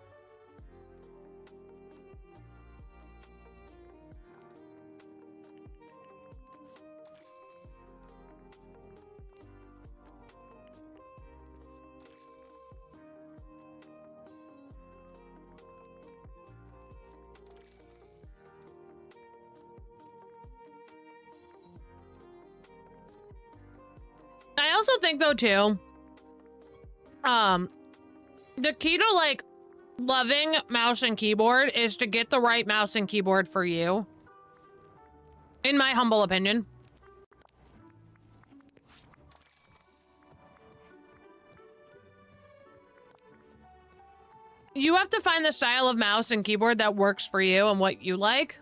I also think though too, the key to like loving mouse and keyboard is to get the right mouse and keyboard for you. In my humble opinion. You have to find the style of mouse and keyboard that works for you and what you like.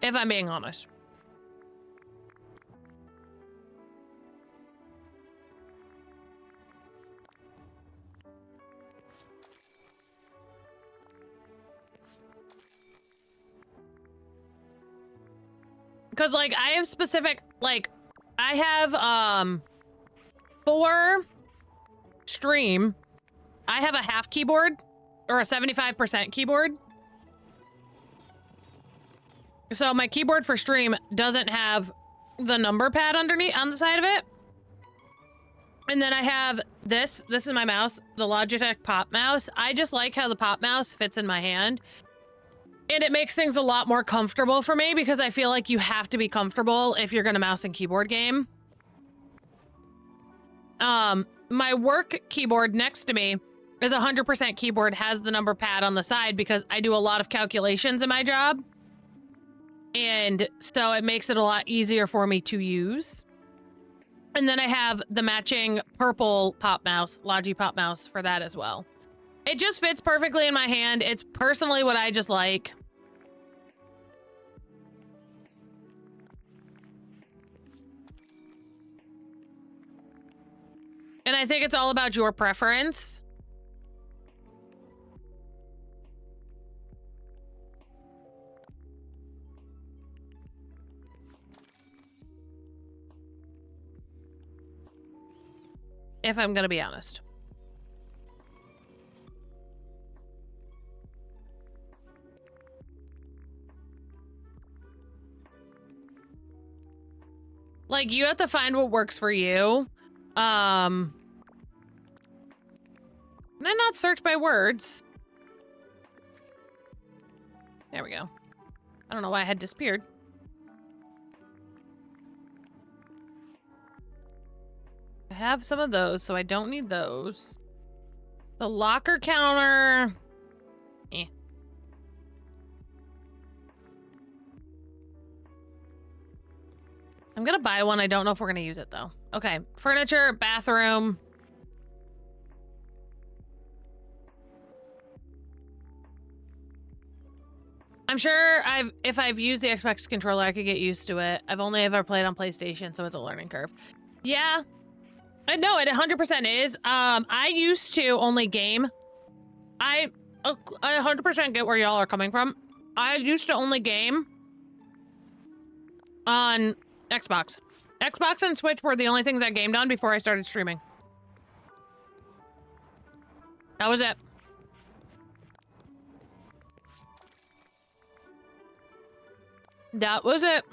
If I'm being honest. Because, like, I have specific, like, I have, for stream, I have a half keyboard, or a 75% keyboard. So my keyboard for stream doesn't have the number pad underneath, on the side of it. And then I have this is my mouse, the Logitech Pop Mouse. I just like how the Pop Mouse fits in my hand. And it makes things a lot more comfortable for me because I feel like you have to be comfortable if you're gonna mouse and keyboard game. My work keyboard next to me is 100% keyboard, has the number pad on the side because I do a lot of calculations in my job. And so it makes it a lot easier for me to use. And then I have the matching purple Pop Mouse, Logi Pop Mouse for that as well. It just fits perfectly in my hand. It's personally what I just like. And I think it's all about your preference. If I'm gonna be honest. Like, you have to find what works for you. Can I not search by words? There we go. I don't know why I had disappeared. I have some of those, so I don't need those. The locker counter. Eh. I'm gonna buy one. I don't know if we're gonna use it though. Okay, furniture, bathroom. I'm sure if I've used the Xbox controller, I could get used to it. I've only ever played on PlayStation, so it's a learning curve. Yeah. No, it 100% is. I used to only game. I 100% get where y'all are coming from. I used to only game on Xbox. Xbox and Switch were the only things I gamed on before I started streaming. That was it. That was it.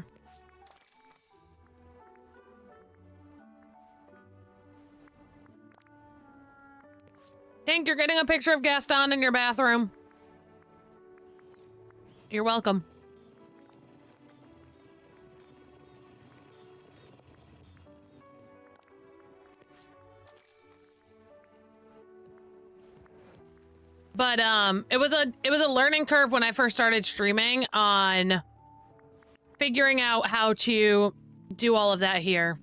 Pink, you're getting a picture of Gaston in your bathroom. You're welcome. But it was a learning curve when I first started streaming on figuring out how to do all of that here.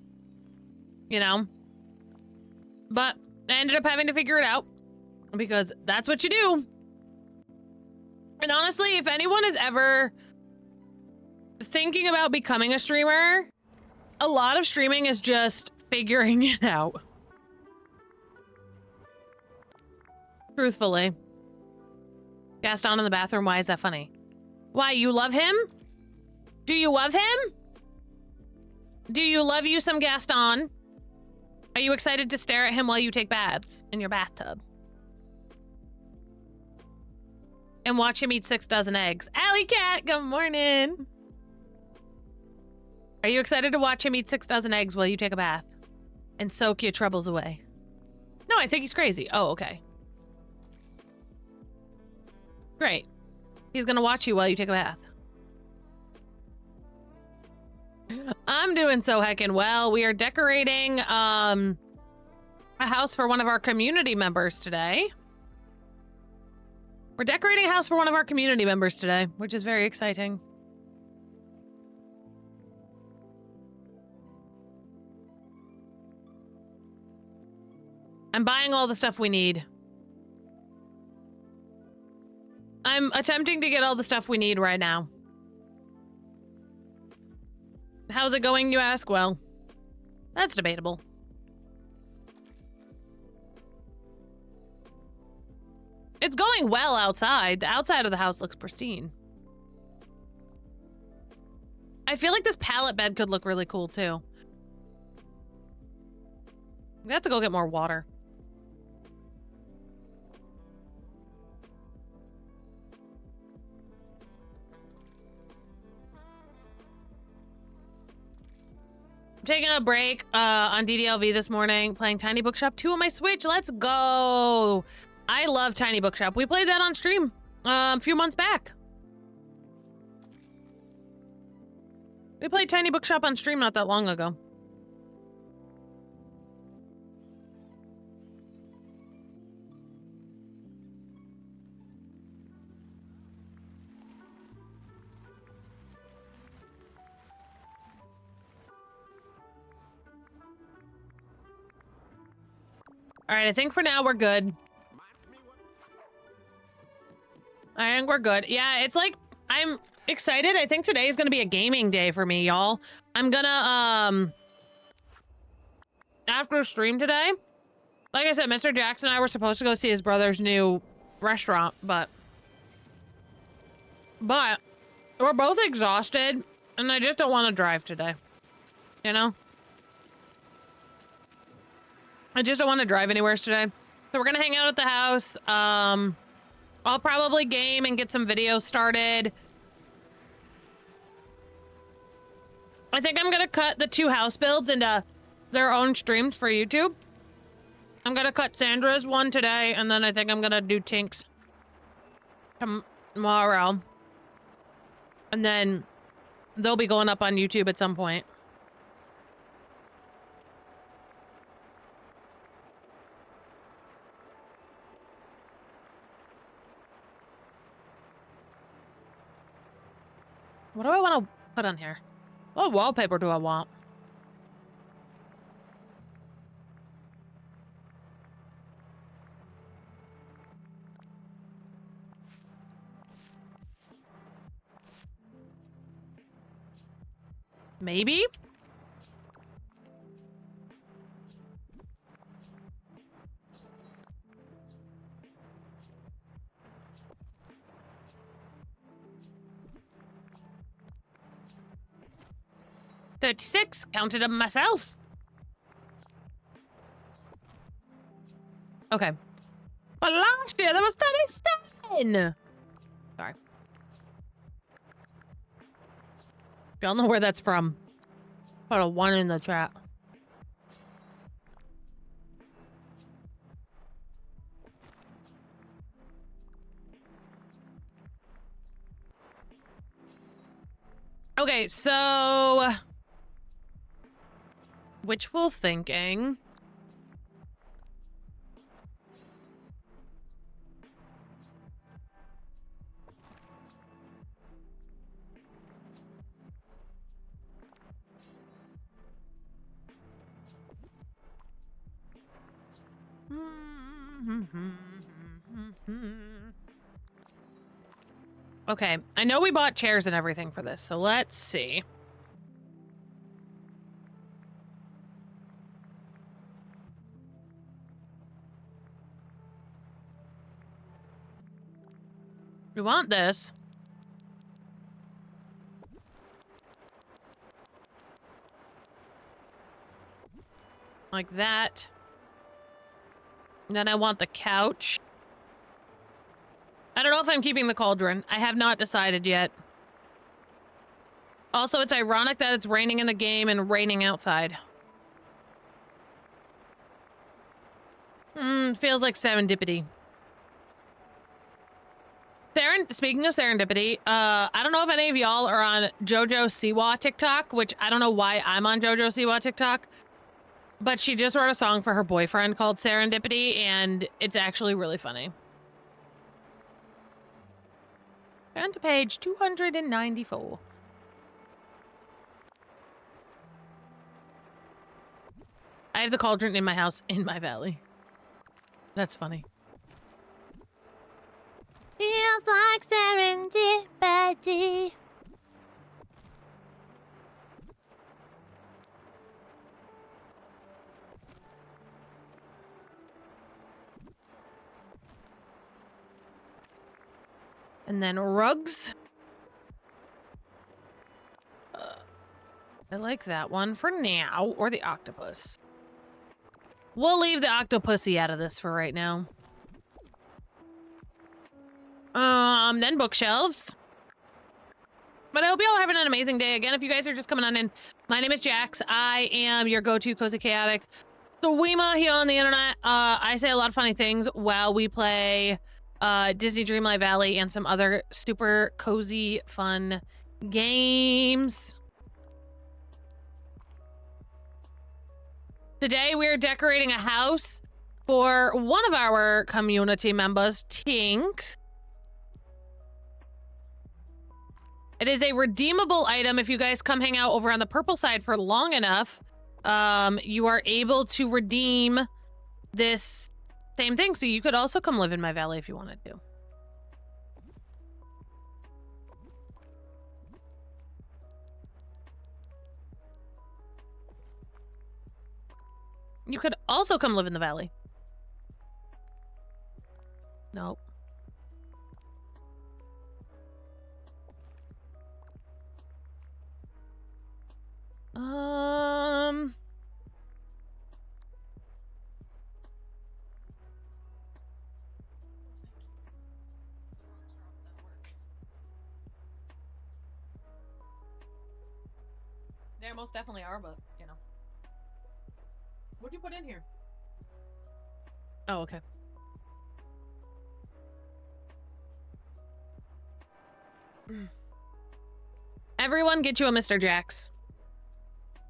You know? But I ended up having to figure it out because that's what you do. And honestly, if anyone is ever thinking about becoming a streamer, a lot of streaming is just figuring it out. Truthfully. Gaston in the bathroom, why is that funny? Why, you love him? Do you love him? Do you love you some Gaston? Are you excited to stare at him while you take baths in your bathtub? And watch him eat 6 dozen eggs. Alley Cat, good morning. Are you excited to watch him eat 6 dozen eggs while you take a bath? And soak your troubles away? No, I think he's crazy. Oh, okay. Great. He's gonna watch you while you take a bath. I'm doing so heckin' well. We are decorating a house for one of our community members today. We're decorating a house for one of our community members today, which is very exciting. I'm buying all the stuff we need. I'm attempting to get all the stuff we need right now. How's it going, you ask? Well, that's debatable. It's going well outside. The outside of the house looks pristine. I feel like this pallet bed could look really cool too. We have to go get more water. Taking a break on DDLV this morning, playing Tiny Bookshop 2 on my Switch. Let's go. I love Tiny Bookshop. We played that on stream a few months back. We played Tiny Bookshop on stream not that long ago. All right, I think for now we're good. I think we're good. Yeah, it's like, I'm excited. I think today is going to be a gaming day for me, y'all. I'm gonna, after stream today, like I said, Mr. Jackson and I were supposed to go see his brother's new restaurant, but we're both exhausted, and I just don't want to drive today, you know? I just don't want to drive anywhere today. So we're gonna hang out at the house. I'll probably game and get some videos started. I think I'm gonna cut the 2 house builds into their own streams for YouTube. I'm gonna cut Sandra's one today, and then I think I'm gonna do Tink's tomorrow. And then they'll be going up on YouTube at some point. What do I want to put on here? What wallpaper do I want? Maybe? $36, counted them myself. Okay. But last year there was 37. Sorry. Y'all know where that's from. Put a 1 in the chat. Okay, so wishful thinking. Okay, I know we bought chairs and everything for this, so let's see. We want this. Like that. And then I want the couch. I don't know if I'm keeping the cauldron. I have not decided yet. Also, it's ironic that it's raining in the game and raining outside. Feels like serendipity. Speaking of serendipity, I don't know if any of y'all are on JoJo Siwa TikTok, which I don't know why I'm on JoJo Siwa TikTok, but she just wrote a song for her boyfriend called Serendipity, and it's actually really funny. And to page 294. I have the cauldron in my house, in my valley. That's funny. Feels like serendipity. And then rugs. I like that one for now, or the octopus. We'll leave the octopussy out of this for right now. Then bookshelves. But I hope you all are having an amazing day. Again, if you guys are just coming on in, my name is Jax. I am your go-to cozy chaotic Weema here on the internet. I say a lot of funny things while we play Disney Dreamlight Valley and some other super cozy, fun games. Today we're decorating a house for one of our community members, Tink. It is a redeemable item. If you guys come hang out over on the purple side for long enough, you are able to redeem this same thing. So you could also come live in my valley if you wanted to. You could also come live in the valley. Nope. There most definitely are, but, you know. What'd you put in here? Oh, okay. Everyone get you a Mr. Jax.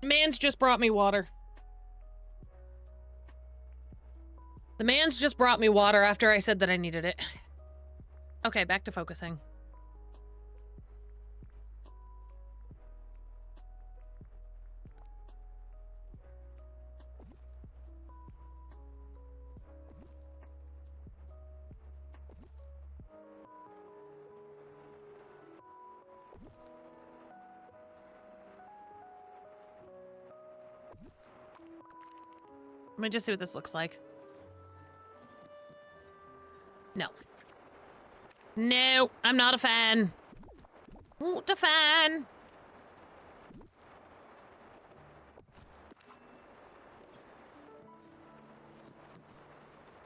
Man's just brought me water. The man's just brought me water after I said that I needed it. Okay, back to focusing. Let me just see what this looks like. No. No, I'm not a fan. Not a fan.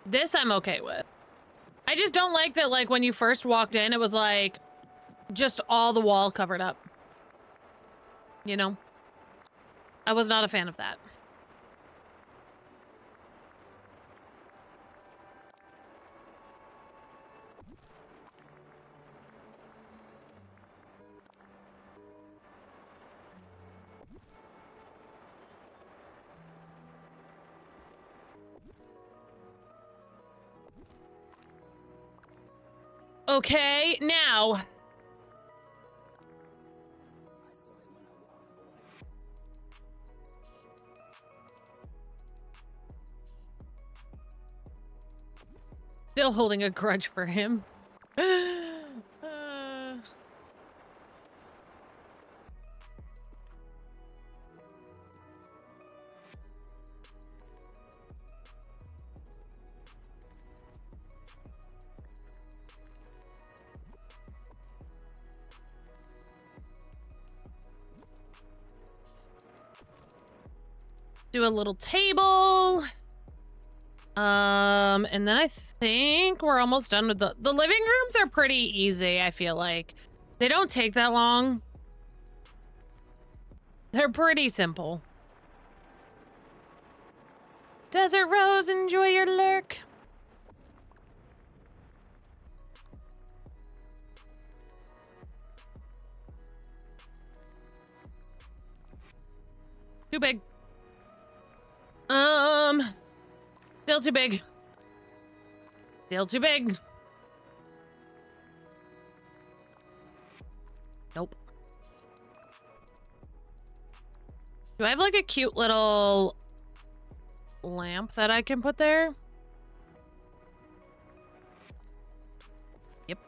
This I'm okay with. I just don't like that, like, when you first walked in, it was like just all the wall covered up. You know? I was not a fan of that. Okay, now. Still holding a grudge for him. Do a little table. And then I think we're almost done with the living rooms are pretty easy, I feel like. They don't take that long. They're pretty simple. Desert Rose, enjoy your lurk. Too big. Still too big. Still too big. Nope. Do I have like a cute little lamp that I can put there? Yep.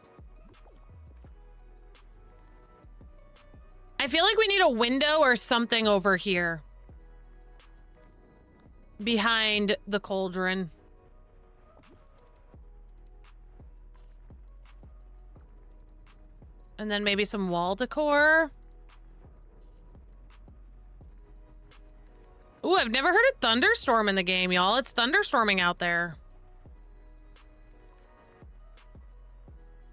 I feel like we need a window or something over here. Behind the cauldron. And then maybe some wall decor. Ooh, I've never heard a thunderstorm in the game, y'all. It's thunderstorming out there.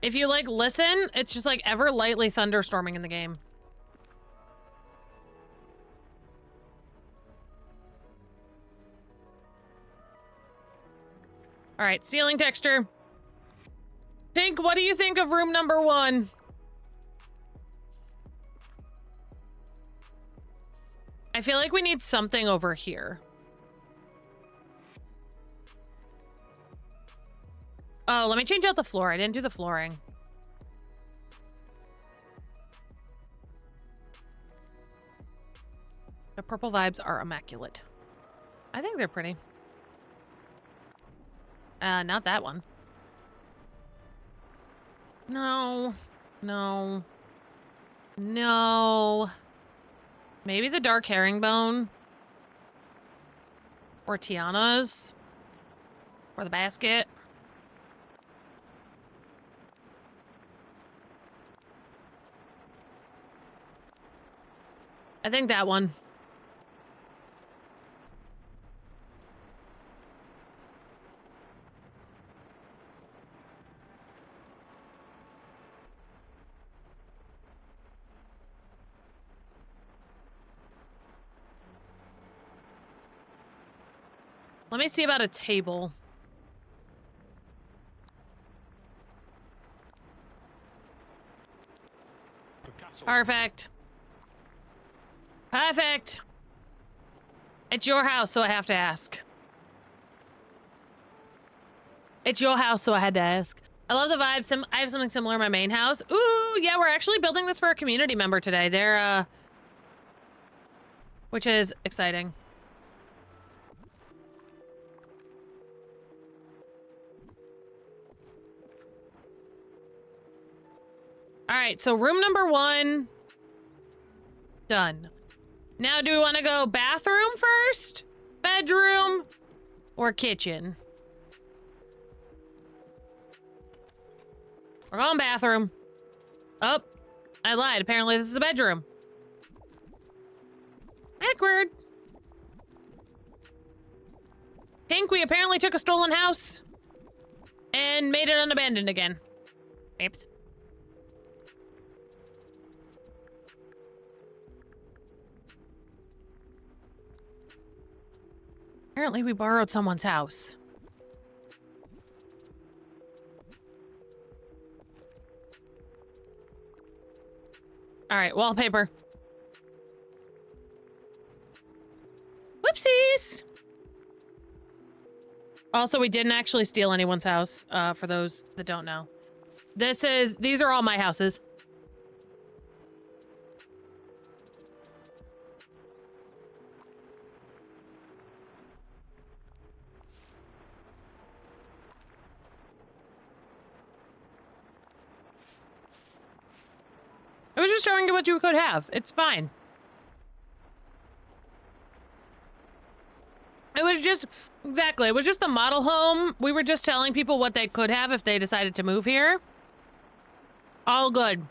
If you, like, listen, it's just, like, ever lightly thunderstorming in the game. All right, ceiling texture. Tink, what do you think of room number 1? I feel like we need something over here. Oh, let me change out the floor. I didn't do the flooring. The purple vibes are immaculate. I think they're pretty. Not that one. No. No. No. Maybe the dark herringbone. Or Tiana's. Or the basket. I think that one. Let me see about a table. Perfect. Perfect. It's your house, so I have to ask. It's your house, so I had to ask. I love the vibe. I have something similar in my main house. Ooh, yeah, we're actually building this for a community member today. They're, which is exciting. All right, so room number 1, done. Now, do we want to go bathroom first? Bedroom? Or kitchen? We're going bathroom. Oh, I lied. Apparently this is a bedroom. Awkward. Think we apparently took a stolen house and made it unabandoned again. Oops. Apparently we borrowed someone's house. All right, wallpaper. Whoopsies! Also, we didn't actually steal anyone's house, for those that don't know. These are all my houses. I was just showing you what you could have. It's fine. It was just, exactly, it was just the model home. We were just telling people what they could have if they decided to move here. All good.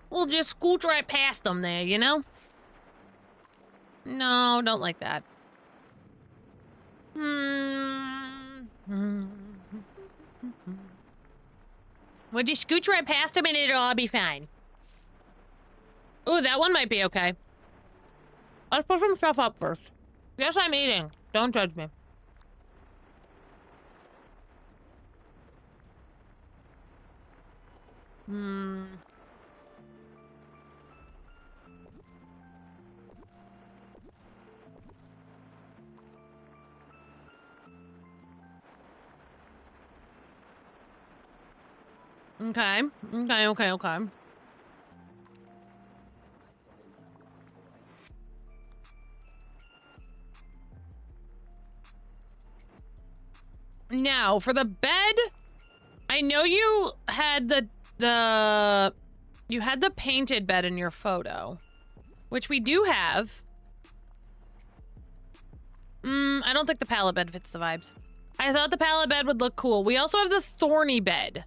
We'll just scooch right past them there, you know? No, don't like that. We'll just scooch right past them and it'll all be fine. Ooh, that one might be okay. Let's put some stuff up first. Yes, I'm eating. Don't judge me. Okay. Okay. Now, for the bed, I know you had you had the painted bed in your photo, which we do have. I don't think the pallet bed fits the vibes. I thought the pallet bed would look cool. We also have the thorny bed.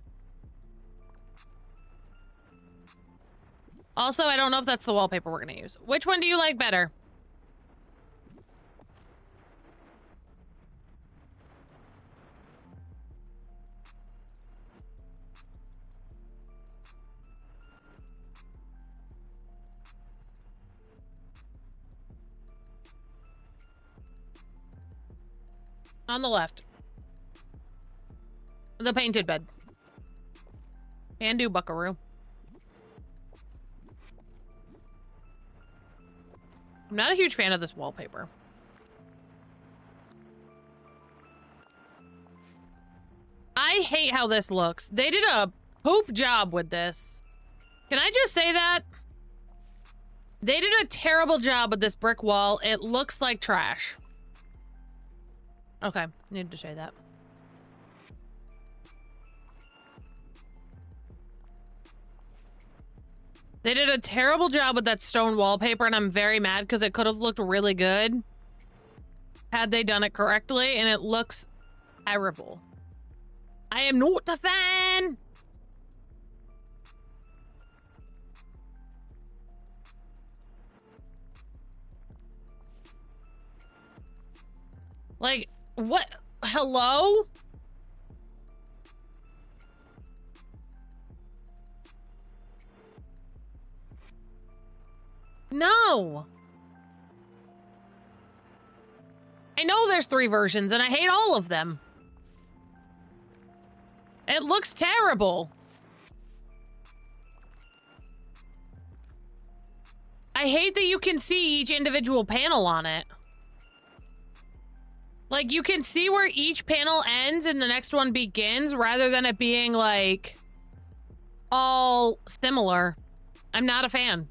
Also, I don't know if that's the wallpaper we're gonna use. Which one do you like better? On the left. The painted bed. Can do, buckaroo. I'm not a huge fan of this wallpaper. I hate how this looks. They did a poop job with this. Can I just say that? They did a terrible job with this brick wall. It looks like trash. Okay, needed to say that. They did a terrible job with that stone wallpaper, and I'm very mad because it could have looked really good had they done it correctly, and it looks terrible. I am not a fan! Like, what? Hello? No. I know there's 3 versions, and I hate all of them. It looks terrible. I hate that you can see each individual panel on it. Like, you can see where each panel ends and the next one begins, rather than it being, like, all similar. I'm not a fan.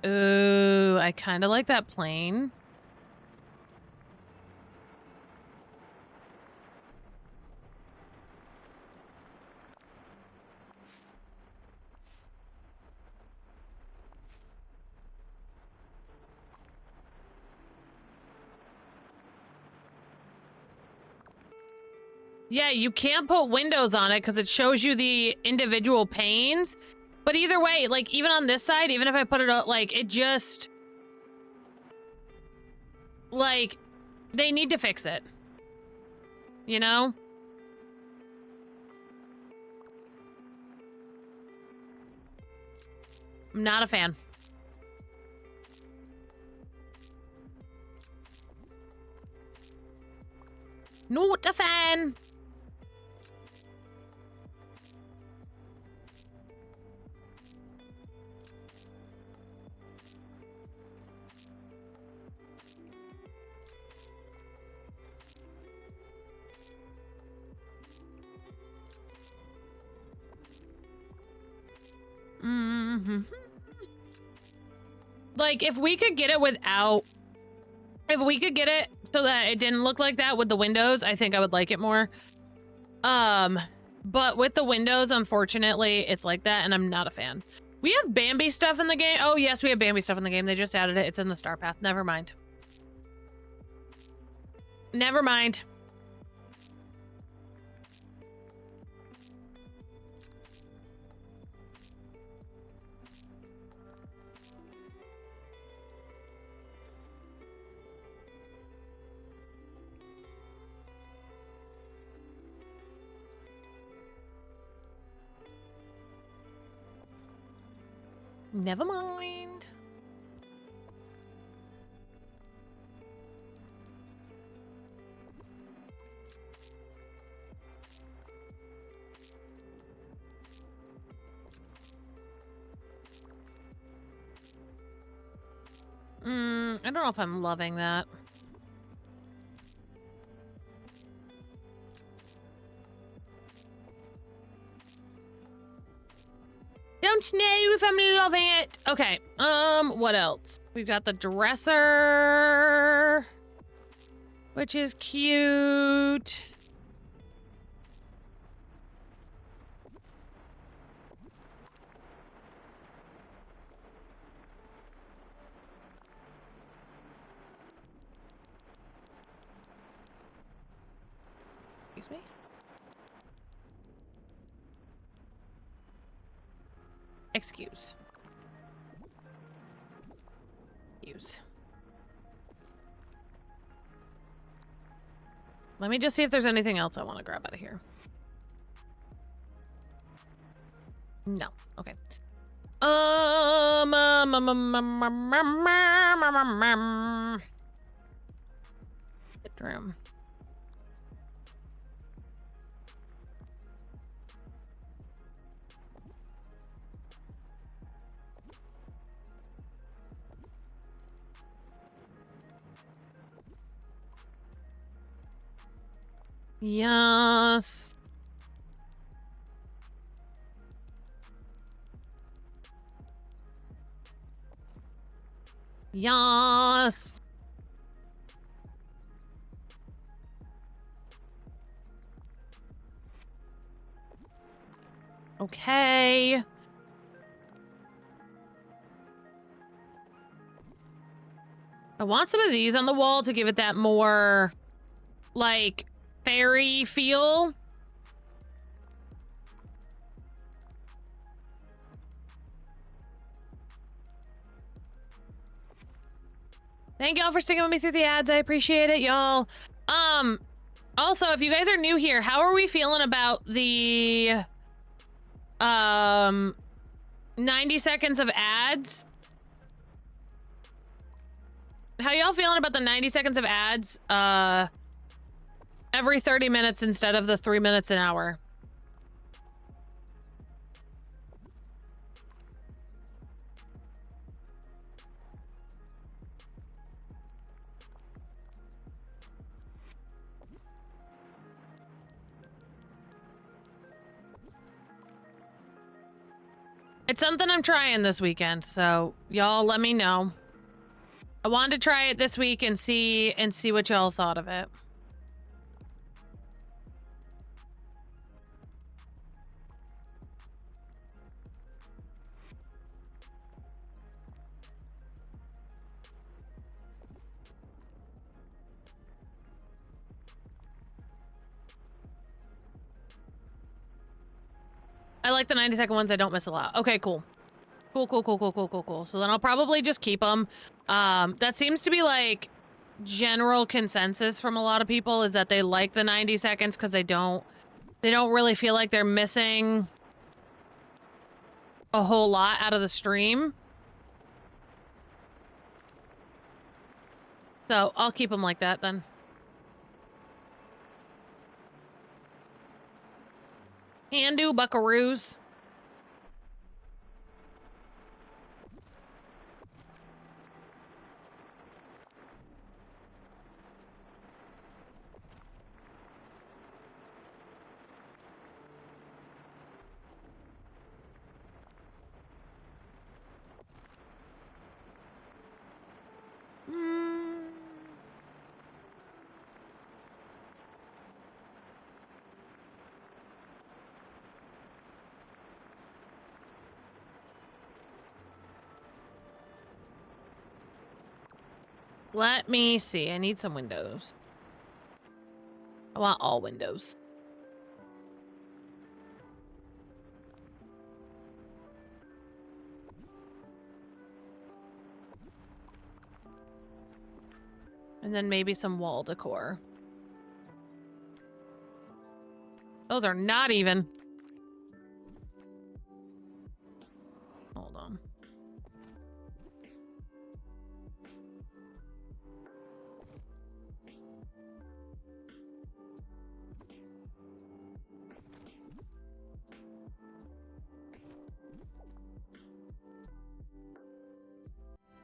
Ooh, I kind of like that plane. Yeah, you can't put windows on it because it shows you the individual panes. But either way, like, even on this side, even if I put it up, like, it just... Like, they need to fix it. You know? I'm not a fan. Not a fan! Like, if we could get it without... If we could get it so that it didn't look like that with the windows, I think I would like it more. But with the windows, unfortunately, it's like that, and I'm not a fan. We have Bambi stuff in the game. Oh, yes, we have Bambi stuff in the game. They just added it. It's in the star path. Never mind. Never mind. Never mind. I don't know if I'm loving that. Don't know if I'm loving it. Okay, what else? We've got the dresser, which is cute. Excuse me? Excuse. Excuse. Let me just see if there's anything else I want to grab out of here. No. Okay. Bedroom. Yes. Yes. Okay. I want some of these on the wall to give it that more, like, fairy feel. Thank y'all for sticking with me through the ads. I appreciate it, y'all. Also, if you guys are new here, how are we feeling about the 90 seconds of ads? How y'all feeling about the 90 seconds of ads every 30 minutes instead of the 3 minutes an hour? It's something I'm trying this weekend, so y'all let me know. I wanted to try it this week and see what y'all thought of it. I like the 90-second ones. I don't miss a lot. Okay, cool. Cool. So then I'll probably just keep them. That seems to be like general consensus from a lot of people is that they like the 90 seconds because they don't really feel like they're missing a whole lot out of the stream. So I'll keep them like that then. Can do, buckaroos. Let me see. I need some windows. I want all windows. And then maybe some wall decor. Those are not even. Hold on.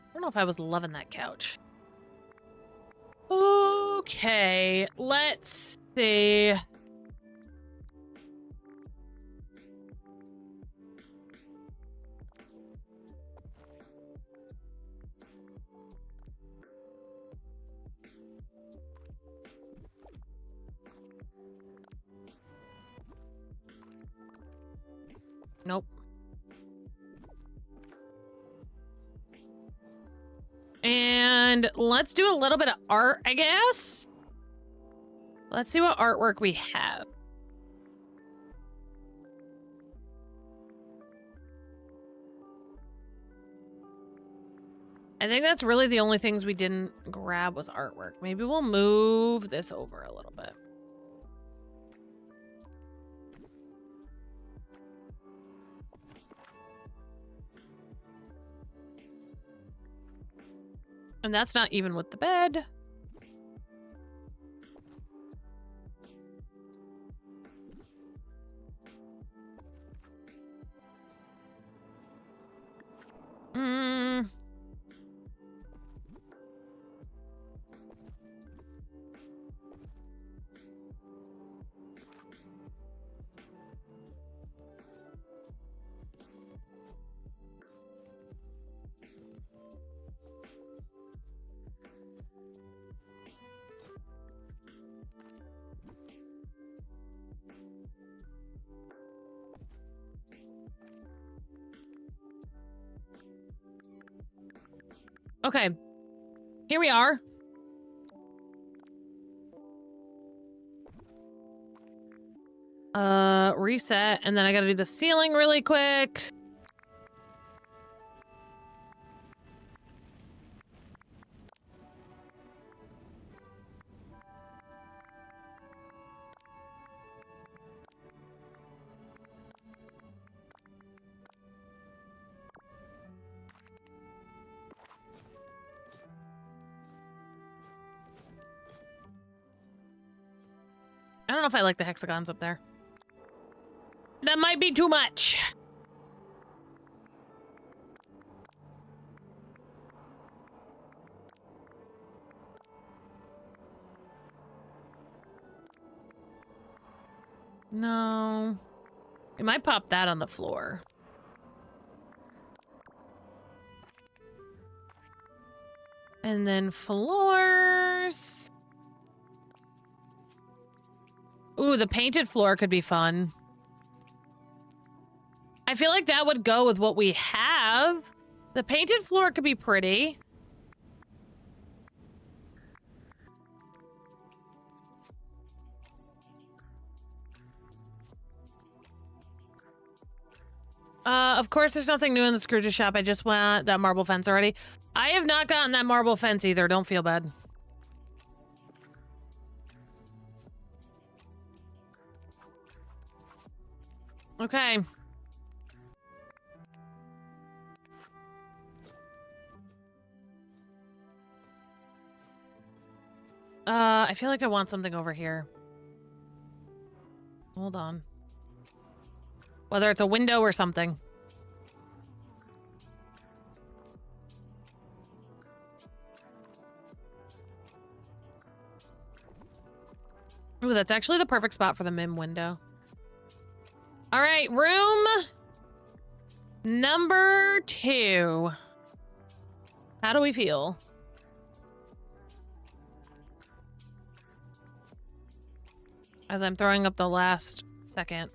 I don't know if I was loving that couch. Okay, let's see. Nope. And let's do a little bit of art, I guess. Let's see what artwork we have. I think that's really the only things we didn't grab was artwork. Maybe we'll move this over a little bit. And that's not even with the bed. Okay, here we are. Reset, and then I gotta do the ceiling really quick. I don't know if I like the hexagons up there. That might be too much. No. We might pop that on the floor. And then floors. Ooh, the painted floor could be fun. I feel like that would go with what we have. The painted floor could be pretty. Of course, there's nothing new in the Scrooge's shop. I just want that marble fence already. I have not gotten that marble fence either. Don't feel bad. Okay. I feel like I want something over here. Hold on. Whether it's a window or something. Ooh, that's actually the perfect spot for the Mim window. All right, room number 2. How do we feel? As I'm throwing up the last second.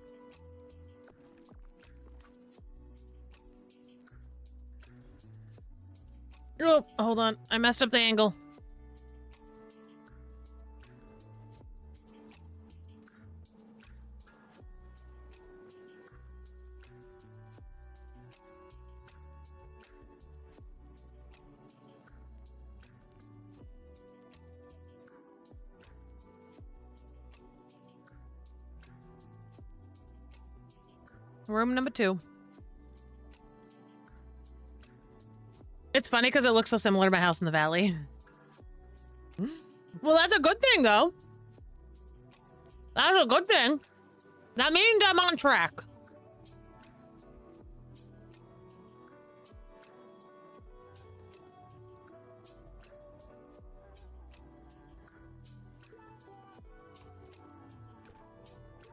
Oh, hold on. I messed up the angle. Room number 2. It's funny because it looks so similar to my house in the valley. Well, that's a good thing, though. That's a good thing. That means I'm on track.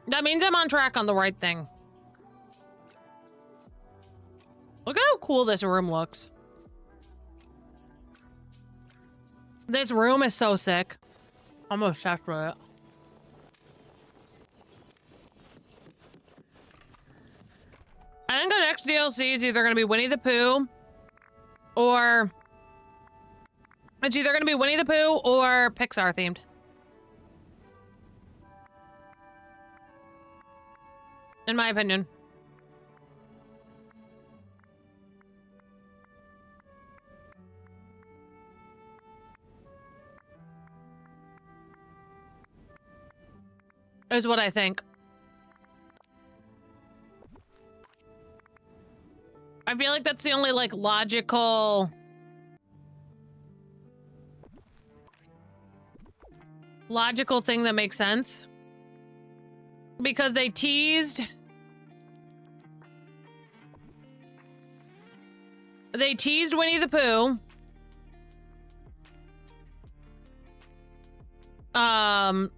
That means I'm on track on the right thing. Look at how cool this room looks. This room is so sick. I'm obsessed with it. I think the next DLC is either going to be Winnie the Pooh or... It's either going to be Winnie the Pooh or Pixar themed. in my opinion. Is what I think. I feel like that's the only, like, logical thing that makes sense. Because they teased Winnie the Pooh.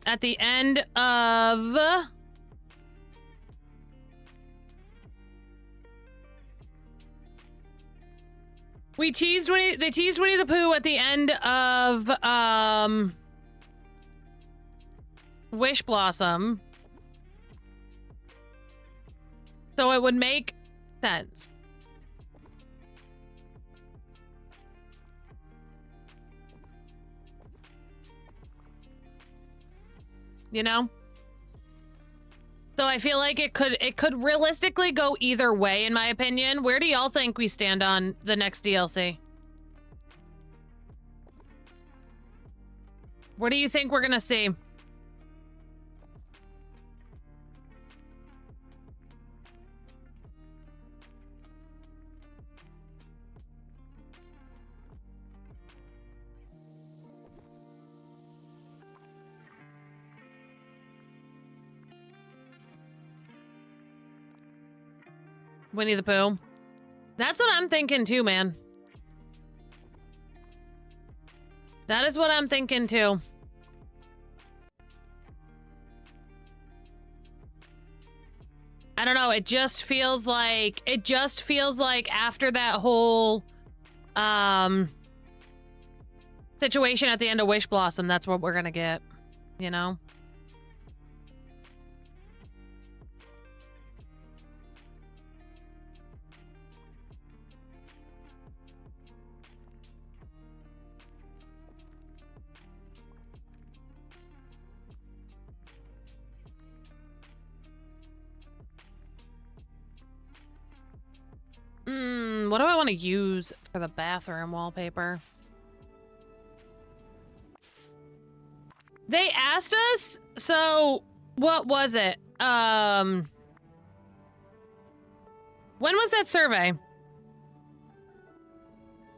At the end of they teased Winnie the Pooh at the end of Wish Blossom. So it would make sense. You know? So I feel like it could realistically go either way, in my opinion. Where do y'all think we stand on the next DLC? What do you think we're gonna see? Winnie the Pooh. That's what I'm thinking too, man. That is what I'm thinking too. I don't know, it just feels like after that whole situation at the end of Wish Blossom, that's what we're gonna get, you know? What do I want to use for the bathroom wallpaper? They asked us, so what was it? When was that survey?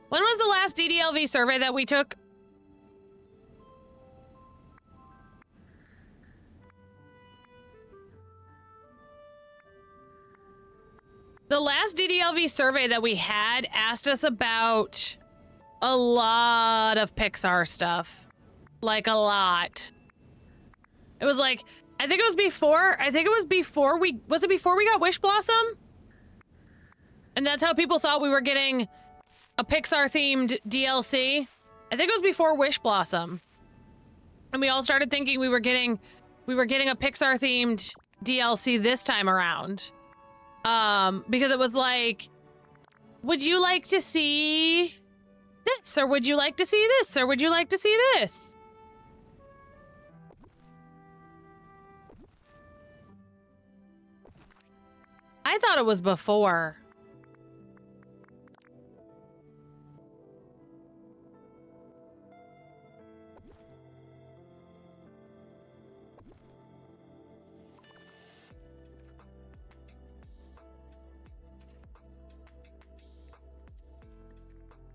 When was the last DDLV survey that we took? The last DDLV survey that we had asked us about a lot of Pixar stuff. Like, a lot. It was like, I think it was before we got Wish Blossom? And that's how people thought we were getting a Pixar-themed DLC. I think it was before Wish Blossom. And we all started thinking we were getting a Pixar-themed DLC this time around. Because it was like, would you like to see this? Or would you like to see this? Or would you like to see this? I thought it was before.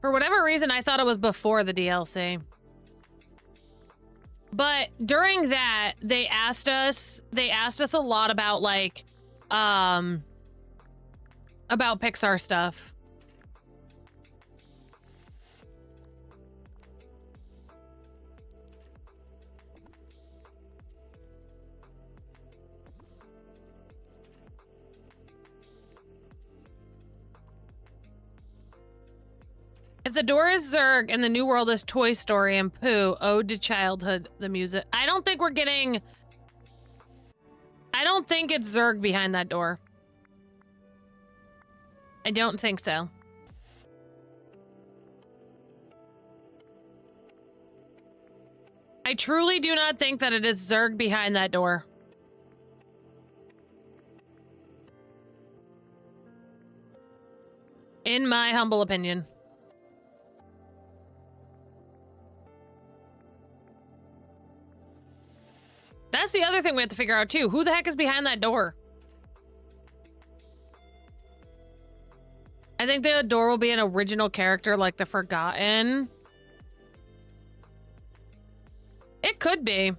For whatever reason, I thought it was before the DLC. But during that, they asked us a lot about, like, about Pixar stuff. If the door is Zurg and the new world is Toy Story and Pooh, Ode to Childhood, the music. I don't think it's Zurg behind that door. I don't think so. I truly do not think that it is Zurg behind that door. In my humble opinion. That's the other thing we have to figure out too. Who the heck is behind that door? I think the door will be an original character like the Forgotten. It could be.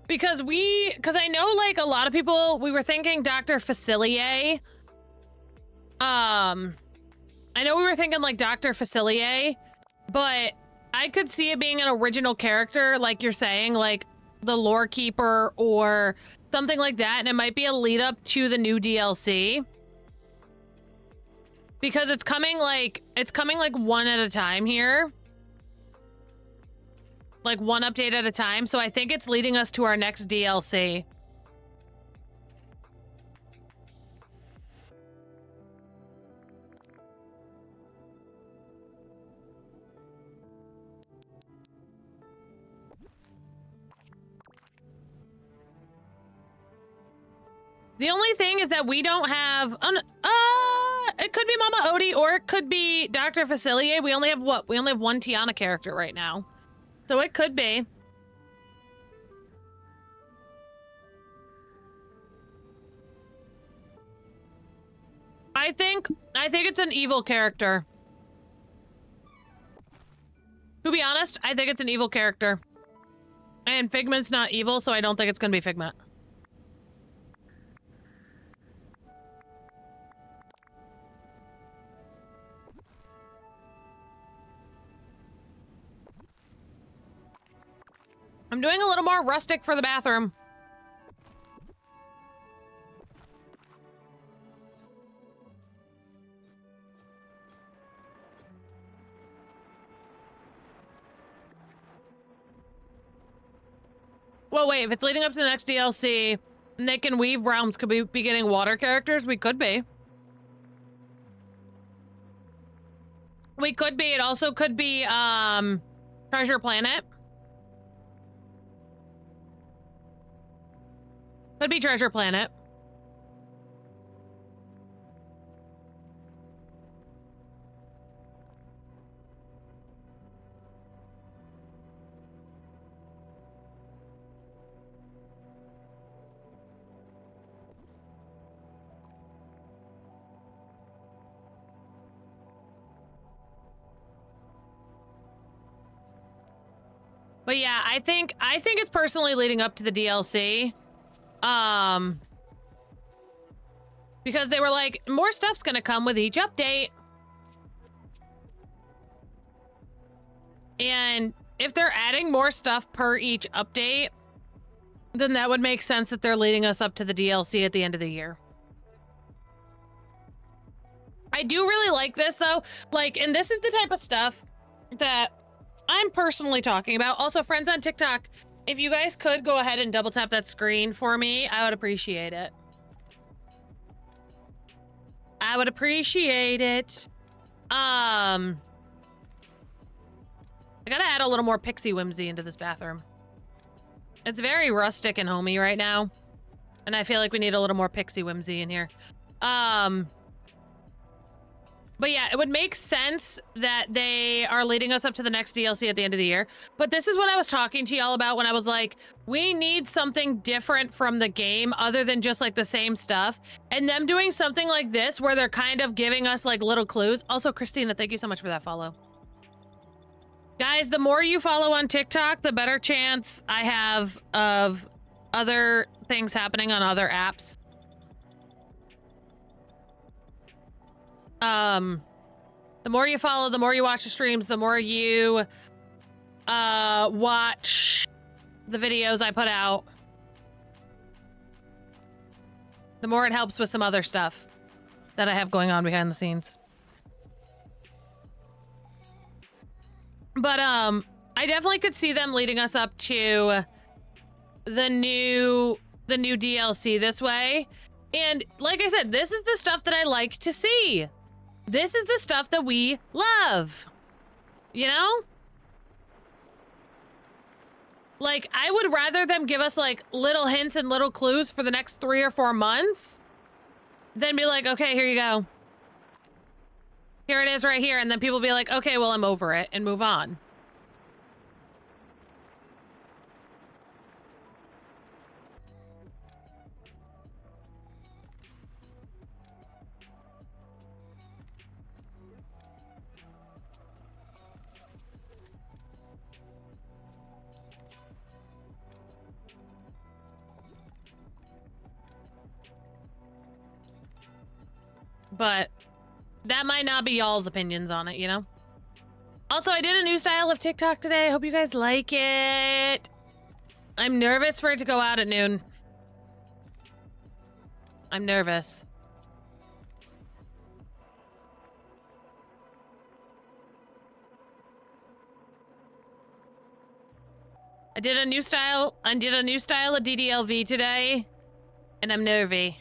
Because I know like a lot of people, we were thinking Dr. Facilier. I know we were thinking like Dr. Facilier, but I could see it being an original character, like you're saying, like the Lore Keeper or something like that, and it might be a lead up to the new DLC. Because it's coming like one at a time here. Like one update at a time, so I think it's leading us to our next DLC. The only thing is that we don't have it could be Mama Odie or it could be Dr. Facilier. We only have what? We only have one Tiana character right now. So it could be. I think it's an evil character. To be honest, I think it's an evil character. And Figment's not evil, so I don't think it's gonna be Figment. I'm doing a little more rustic for the bathroom. Well, wait, if it's leading up to the next DLC, and they can weave realms, could we be getting water characters? We could be. We could be. It also could be, Treasure Planet. Could be Treasure Planet. But yeah, I think it's personally leading up to the DLC. Because they were like, more stuff's gonna come with each update. And if they're adding more stuff per each update, then that would make sense that they're leading us up to the DLC at the end of the year. I do really like this though. Like, and this is the type of stuff that I'm personally talking about. Also, friends on TikTok, if you guys could go ahead and double tap that screen for me, I would appreciate it. I would appreciate it. I gotta add a little more pixie whimsy into this bathroom. It's very rustic and homey right now. And I feel like we need a little more pixie whimsy in here. But yeah, it would make sense that they are leading us up to the next DLC at the end of the year. But this is what I was talking to y'all about when I was like, we need something different from the game other than just like the same stuff. And them doing something like this where they're kind of giving us like little clues. Also, Christina, thank you so much for that follow. Guys, the more you follow on TikTok, the better chance I have of other things happening on other apps. The more you follow, the more you watch the streams, the more you watch the videos I put out, the more it helps with some other stuff that I have going on behind the scenes. But I definitely could see them leading us up to the new DLC this way. And like I said, this is the stuff that I like to see. This is the stuff that we love. You know? Like, I would rather them give us, like, little hints and little clues for the next 3 or 4 months than be like, okay, here you go. Here it is right here. And then people be like, okay, well, I'm over it and move on. But that might not be y'all's opinions on it, you know? Also, I did a new style of TikTok today. I hope you guys like it. I'm nervous for it to go out at noon. I'm nervous. I did a new style of DDLV today, and I'm nervy.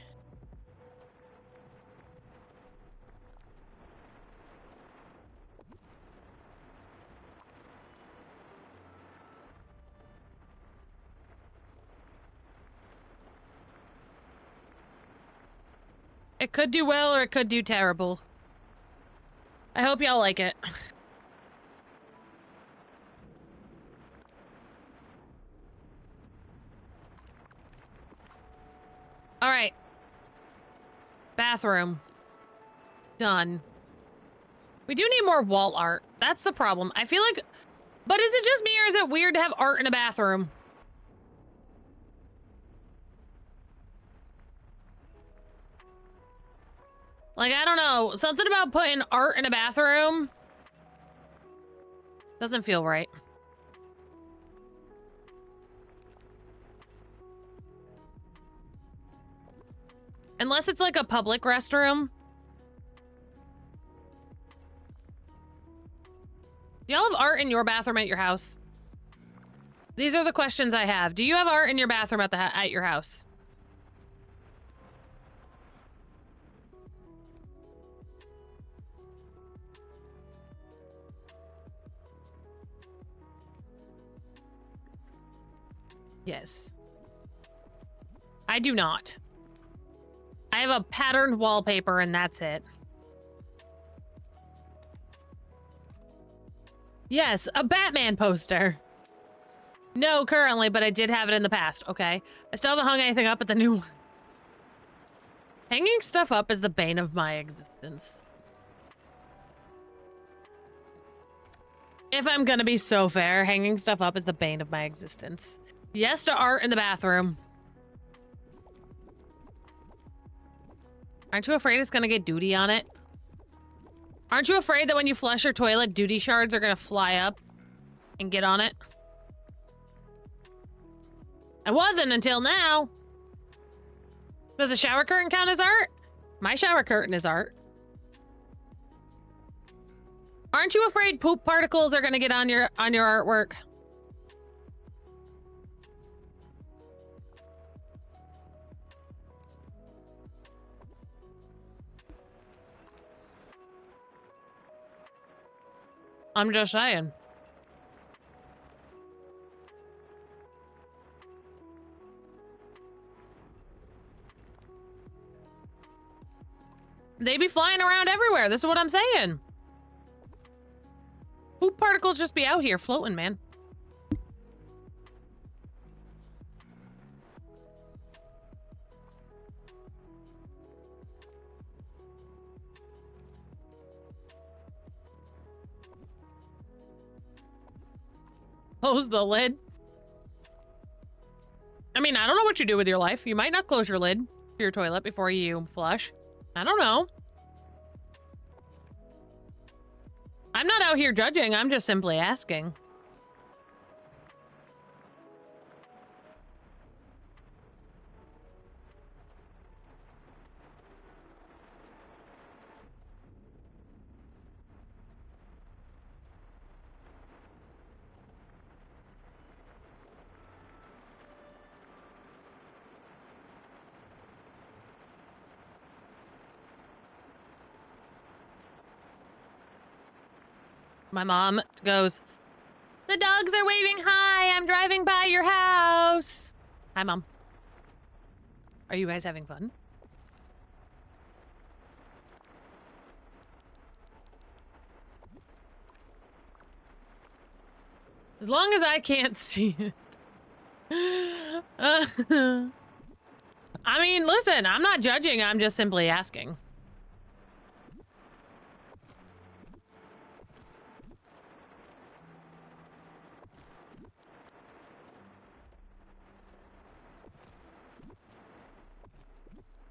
It could do well or it could do terrible. I hope y'all like it. All right. Bathroom. Done. We do need more wall art. That's the problem. I feel like... But is it just me or is it weird to have art in a bathroom? Like, I don't know. Something about putting art in a bathroom doesn't feel right. Unless it's like a public restroom. Do y'all have art in your bathroom at your house? These are the questions I have. Do you have art in your bathroom at your house? Yes. I do not. I have a patterned wallpaper and that's it. Yes, a Batman poster. No, currently, but I did have it in the past. Okay. I still haven't hung anything up at the new one. Hanging stuff up is the bane of my existence. If I'm gonna be so fair, hanging stuff up is the bane of my existence. Yes to art in the bathroom. Aren't you afraid it's gonna get duty on it? Aren't you afraid that when you flush your toilet, duty shards are gonna fly up and get on it? I wasn't until now. Does a shower curtain count as art? My shower curtain is art. Aren't you afraid poop particles are gonna get on your artwork? I'm just saying. They be flying around everywhere. This is what I'm saying. Poop particles just be out here floating, man. Close the lid. I mean, I don't know what you do with your life. You might not close your lid to your toilet before you flush. I don't know. I'm not out here judging. I'm just simply asking. My mom goes, "The dogs are waving hi. I'm driving by Hi, Mom. Are you guys having fun? As long as I can't see it. I mean, listen, I'm not judging. I'm just simply asking.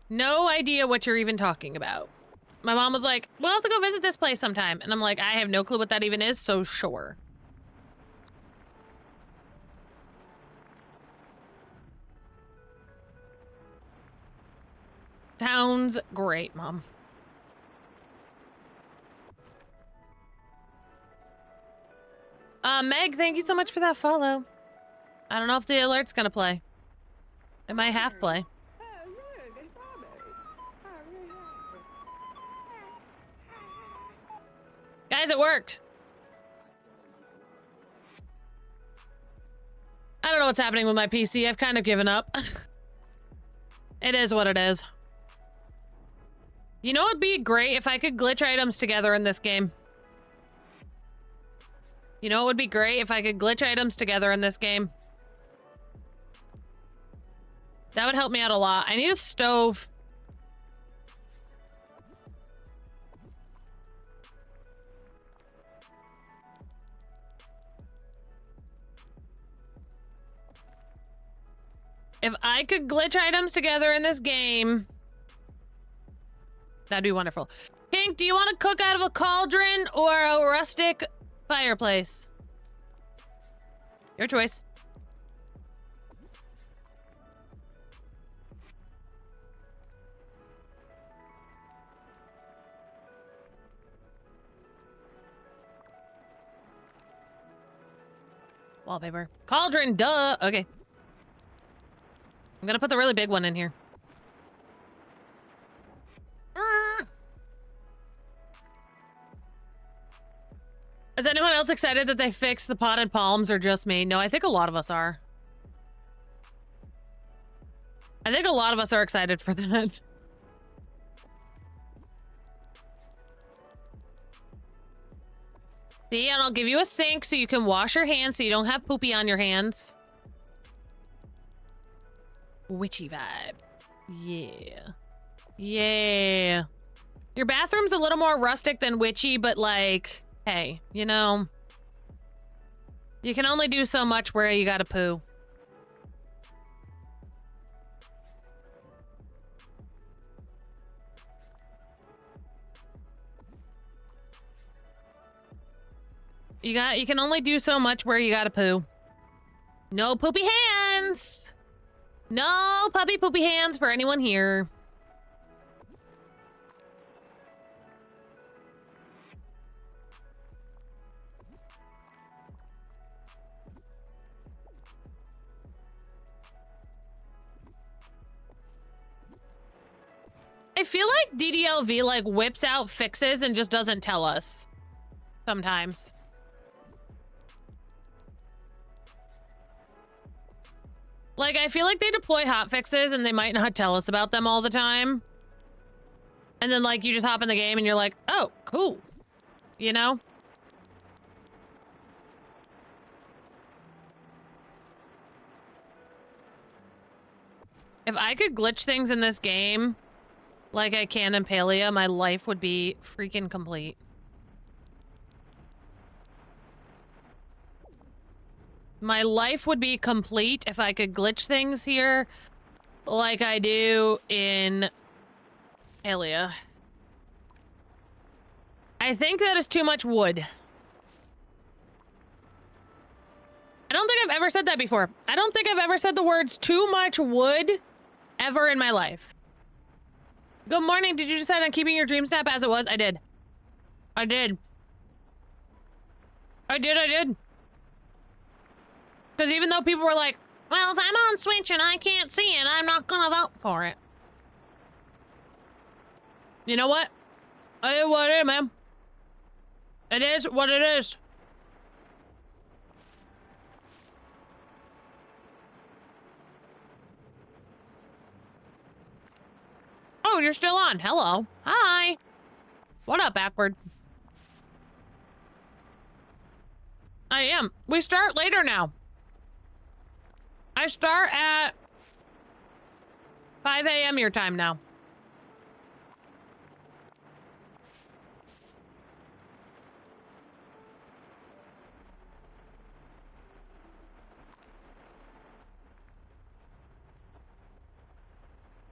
No idea what you're even talking about. My mom was like, we'll have to go visit this place sometime. And I'm like, I have no clue what that even is, so sure. Sounds great, Mom. Meg, thank you so much for that follow. I don't know if the alert's gonna play. It might half play. Oh, look, it's strawberry. I really like it. Guys, it worked. I don't know what's happening with my PC. I've kind of given up. It is what it is. You know, it'd be great if I could glitch items together in this game. You know, it would be great if I could glitch items together in this game. That would help me out a lot. I need a stove. If I could glitch items together in this game, that'd be wonderful. Pink, do you want to cook out of a cauldron or a rustic fireplace? Your choice. Wallpaper. Cauldron, duh. Okay. I'm gonna put the really big one in here. Ah. Is anyone else excited that they fixed the potted palms or just me? No, I think a lot of us are. I think a lot of us are excited for that. See, and I'll give you a sink so you can wash your hands so you don't have poopy on your hands. Witchy vibe. Yeah. Yeah. Your bathroom's a little more rustic than witchy, but like, hey, you know, you can only do so much where you gotta poo. You can only do so much where you gotta poo. No poopy hands! No puppy poopy hands for anyone here. I feel like DDLV like whips out fixes and just doesn't tell us sometimes. Like, I feel like they deploy hotfixes and they might not tell us about them all the time. And then, like, you just hop in the game and you're like, oh, cool. You know? If I could glitch things in this game like I can in Palia, my life would be freaking complete. My life would be complete if I could glitch things here like I do in Palia. I think that is too much wood. I don't think I've ever said that before. I don't think I've ever said the words too much wood ever in my life. Good morning. Did you decide on keeping your dream snap as it was? I did. I did. I did. Because even though people were like, well, if I'm on Switch and I can't see it, I'm not gonna vote for it. You know what? It is what it is, ma'am. It is what it is. you're still on. Hello. Hi. What up, backward? I am. We start later now. I start at 5 a.m. your time now.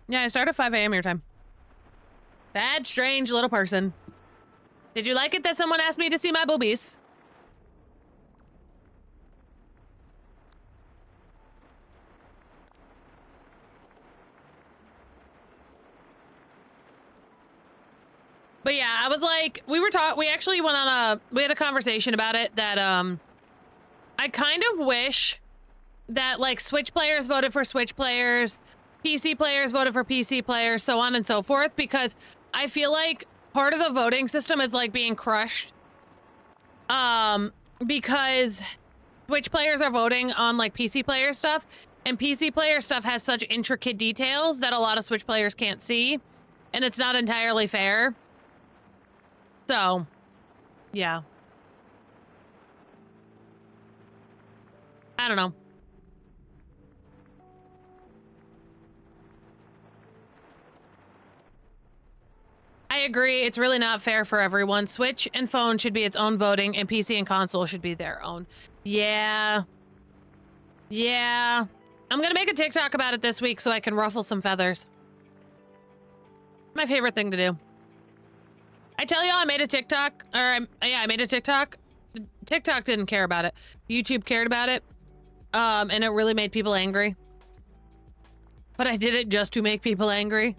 Yeah, I start at 5 a.m. your time. Bad, strange little person. Did you like it that someone asked me to see my boobies? But yeah, I was like, we actually went on we had a conversation about it that, I kind of wish that, like, Switch players voted for Switch players, PC players voted for PC players, so on and so forth, because I feel like part of the voting system is, like, being crushed. Because Switch players are voting on, like, PC player stuff, and PC player stuff has such intricate details that a lot of Switch players can't see, and it's not entirely fair. So, yeah. I don't know. I agree, it's really not fair for everyone. Switch and phone should be its own voting, and PC and console should be their own. Yeah. Yeah. I'm gonna make a TikTok about it this week so I can ruffle some feathers. My favorite thing to do. I tell y'all I made a TikTok, or yeah, I made a TikTok. TikTok didn't care about it. YouTube cared about it. And it really made people angry. But I did it just to make people angry.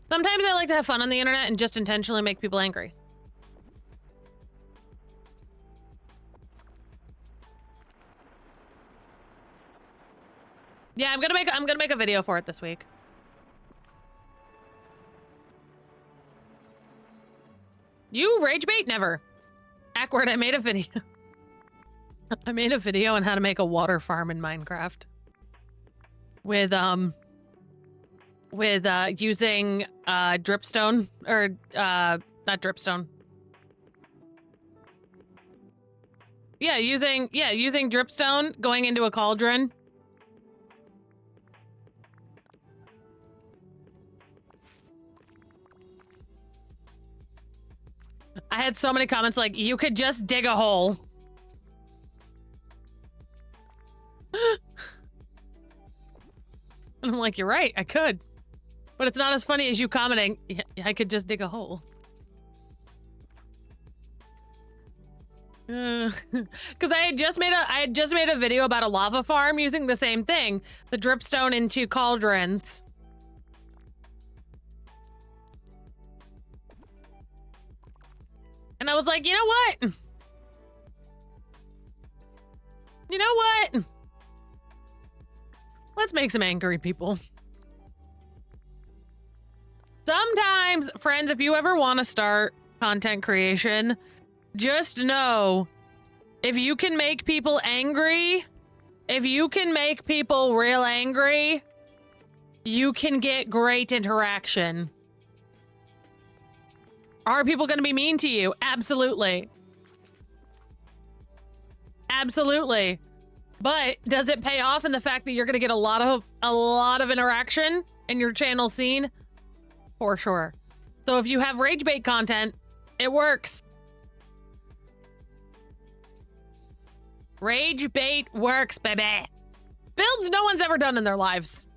Sometimes I like to have fun on the internet and just intentionally make people angry. Yeah, I'm gonna make a video for it this week. You rage bait? Never. Backward, I made a video. I made a video on how to make a water farm in Minecraft. With using dripstone, or not dripstone. Yeah, using dripstone going into a cauldron. I had so many comments like, you could just dig a hole. And I'm like, you're right, I could. But it's not as funny as you commenting, yeah, I could just dig a hole. Because I had just made a video about a lava farm using the same thing, the dripstone into cauldrons. And I was like, you know what? You know what? Let's make some angry people. Sometimes, friends, if you ever want to start content creation, just know, if you can make people angry, if you can make people real angry, you can get great interaction. Are people going to be mean to you? Absolutely. Absolutely. But does it pay off in the fact that you're going to get a lot of interaction and your channel seen? For sure. So if you have rage bait content, it works. Rage bait works, baby. Builds no one's ever done in their lives.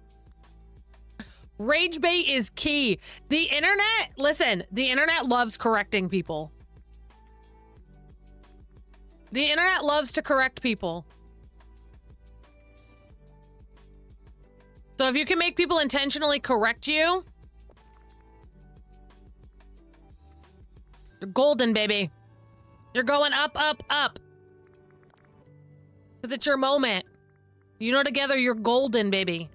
Rage bait is key. The internet, listen, the internet loves correcting people. The internet loves to correct people. So if you can make people intentionally correct you, you're golden, baby. You're going up, up, up. Because it's your moment. You know, together you're golden, baby.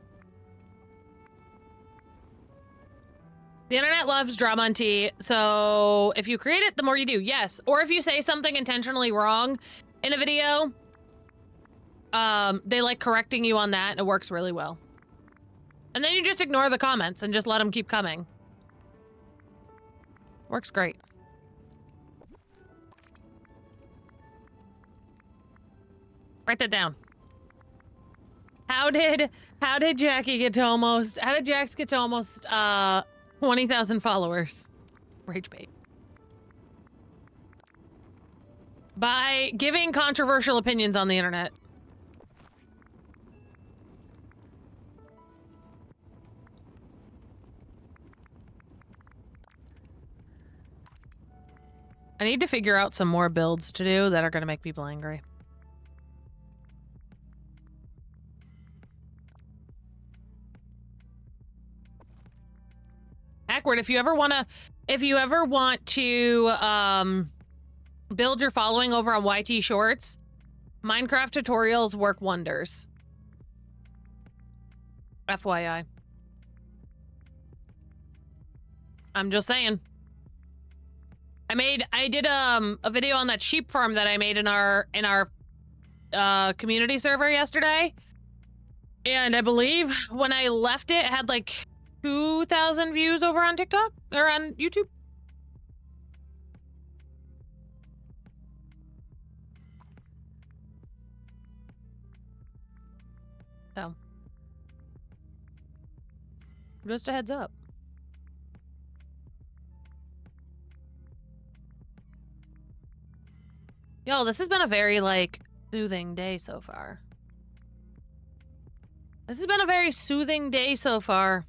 The internet loves drama and tea, so if you create it, the more you do, yes. Or if you say something intentionally wrong in a video, they like correcting you on that, and it works really well. And then you just ignore the comments and just let them keep coming. Works great. Write that down. How did Jackie get to almost, how did Jax get to almost 20,000 followers? Rage bait. By giving controversial opinions on the internet. I need to figure out some more builds to do that are going to make people angry. Awkward. If you ever want to build your following over on YT Shorts, Minecraft tutorials work wonders. FYI. I'm just saying. I did a video on that sheep farm that I made in our community server yesterday. And I believe when I left it had like 2,000 views over on TikTok or on YouTube. So, just a heads up. Yo, this has been a very, like, soothing day so far. This has been a very soothing day so far.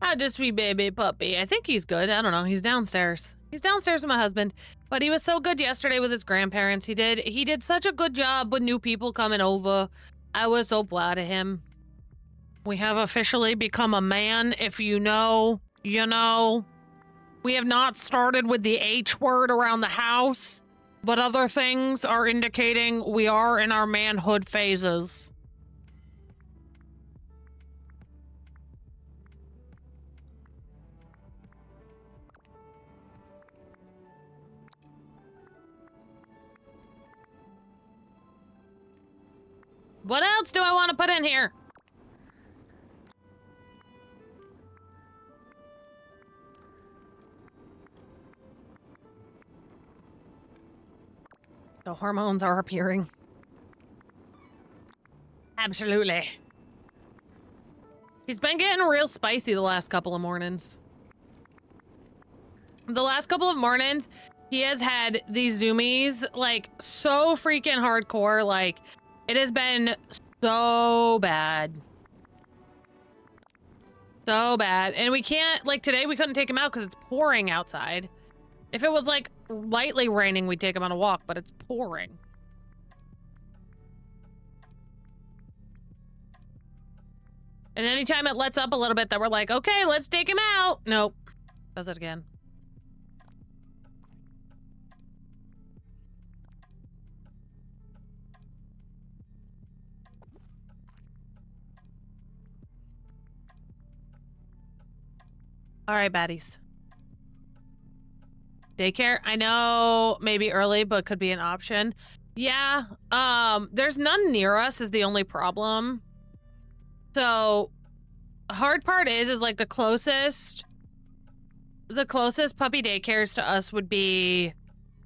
Ah, just wee baby puppy. I think he's good. I don't know. He's downstairs. He's downstairs with my husband. But he was so good yesterday with his grandparents. He did such a good job with new people coming over. I was so proud of him. We have officially become a man, if you know. You know, we have not started with the H word around the house, but other things are indicating we are in our manhood phases. What else do I want to put in here? The hormones are appearing. Absolutely. He's been getting real spicy the last couple of mornings. The last couple of mornings, he has had these zoomies, like, so freaking hardcore. Like, it has been so bad. So bad. And we can't, like, today we couldn't take him out because it's pouring outside. If it was, like, lightly raining, we'd take him on a walk, but it's pouring. And anytime it lets up a little bit that we're like, okay, let's take him out. Nope. Does it again. All right, baddies. Daycare? I know maybe early, but could be an option. Yeah, there's none near us is the only problem. So, hard part is like the closest puppy daycares to us would be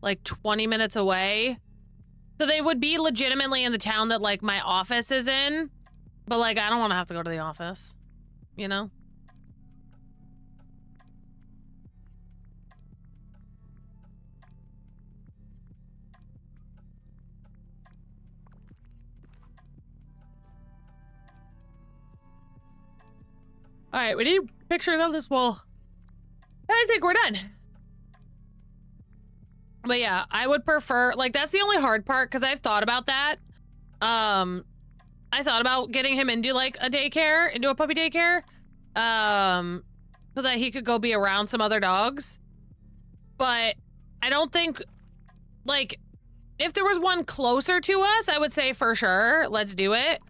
like 20 minutes away. So they would be legitimately in the town that like my office is in, but like I don't want to have to go to the office, you know? All right, we need pictures of this wall. I think we're done. But yeah, I would prefer, like, that's the only hard part because I've thought about that. I thought about getting him into like a daycare, into a puppy daycare, so that he could go be around some other dogs. But I don't think, like, if there was one closer to us, I would say for sure, let's do it.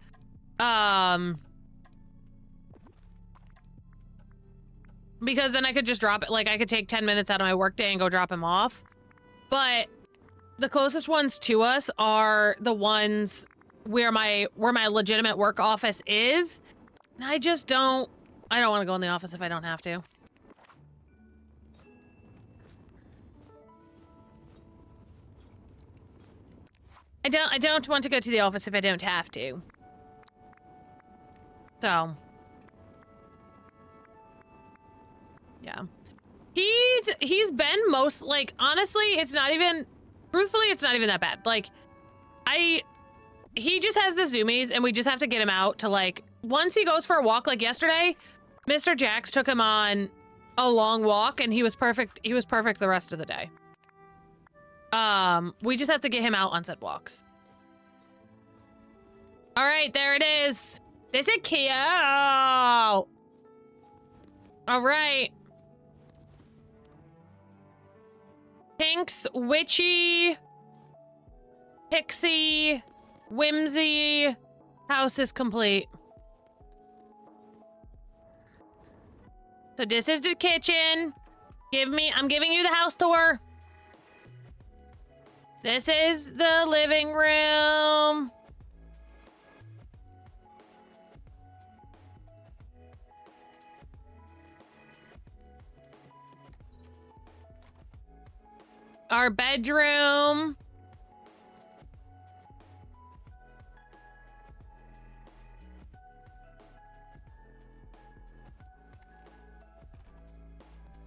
Because then I could just drop it, like I could take 10 minutes out of my workday and go drop him off. But closest ones to us are the ones where my legitimate work office is. And I don't want to go in the office if I don't have to. I don't want to go to the office if I don't have to. So. Yeah. He's been most, like, honestly, it's not even, truthfully, it's not even that bad. Like, he just has the zoomies and we just have to get him out to, like, once he goes for a walk, like yesterday, Mr. Jax took him on a long walk and he was perfect. He was perfect the rest of the day. We just have to get him out on said walks. All right, there it is. This is cute. All right. Pink's witchy, pixie, whimsy house is complete. So this is the kitchen. I'm giving you the house tour. This is the living room. Our bedroom.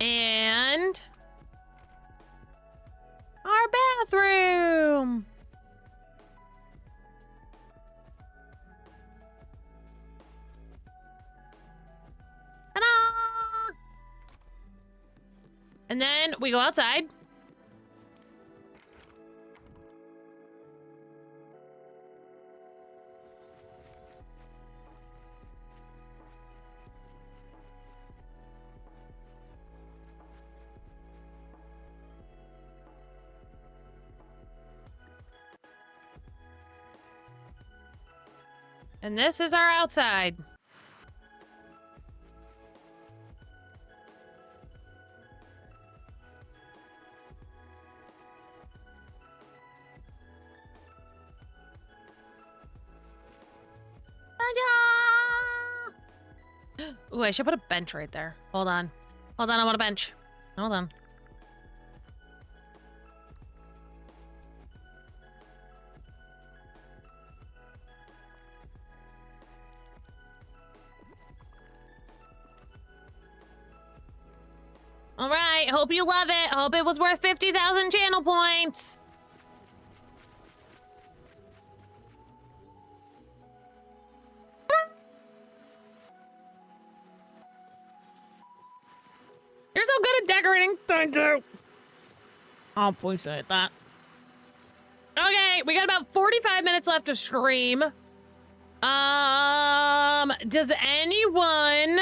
And our bathroom. Ta-da! And then we go outside. And this is our outside. Ooh, I should put a bench right there. Hold on. Hold on, I want a bench. Hold on. All right, hope you love it. Hope it was worth 50,000 channel points. You're so good at decorating. Thank you. I'll appreciate that. Okay, we got about 45 minutes left to stream. Does anyone...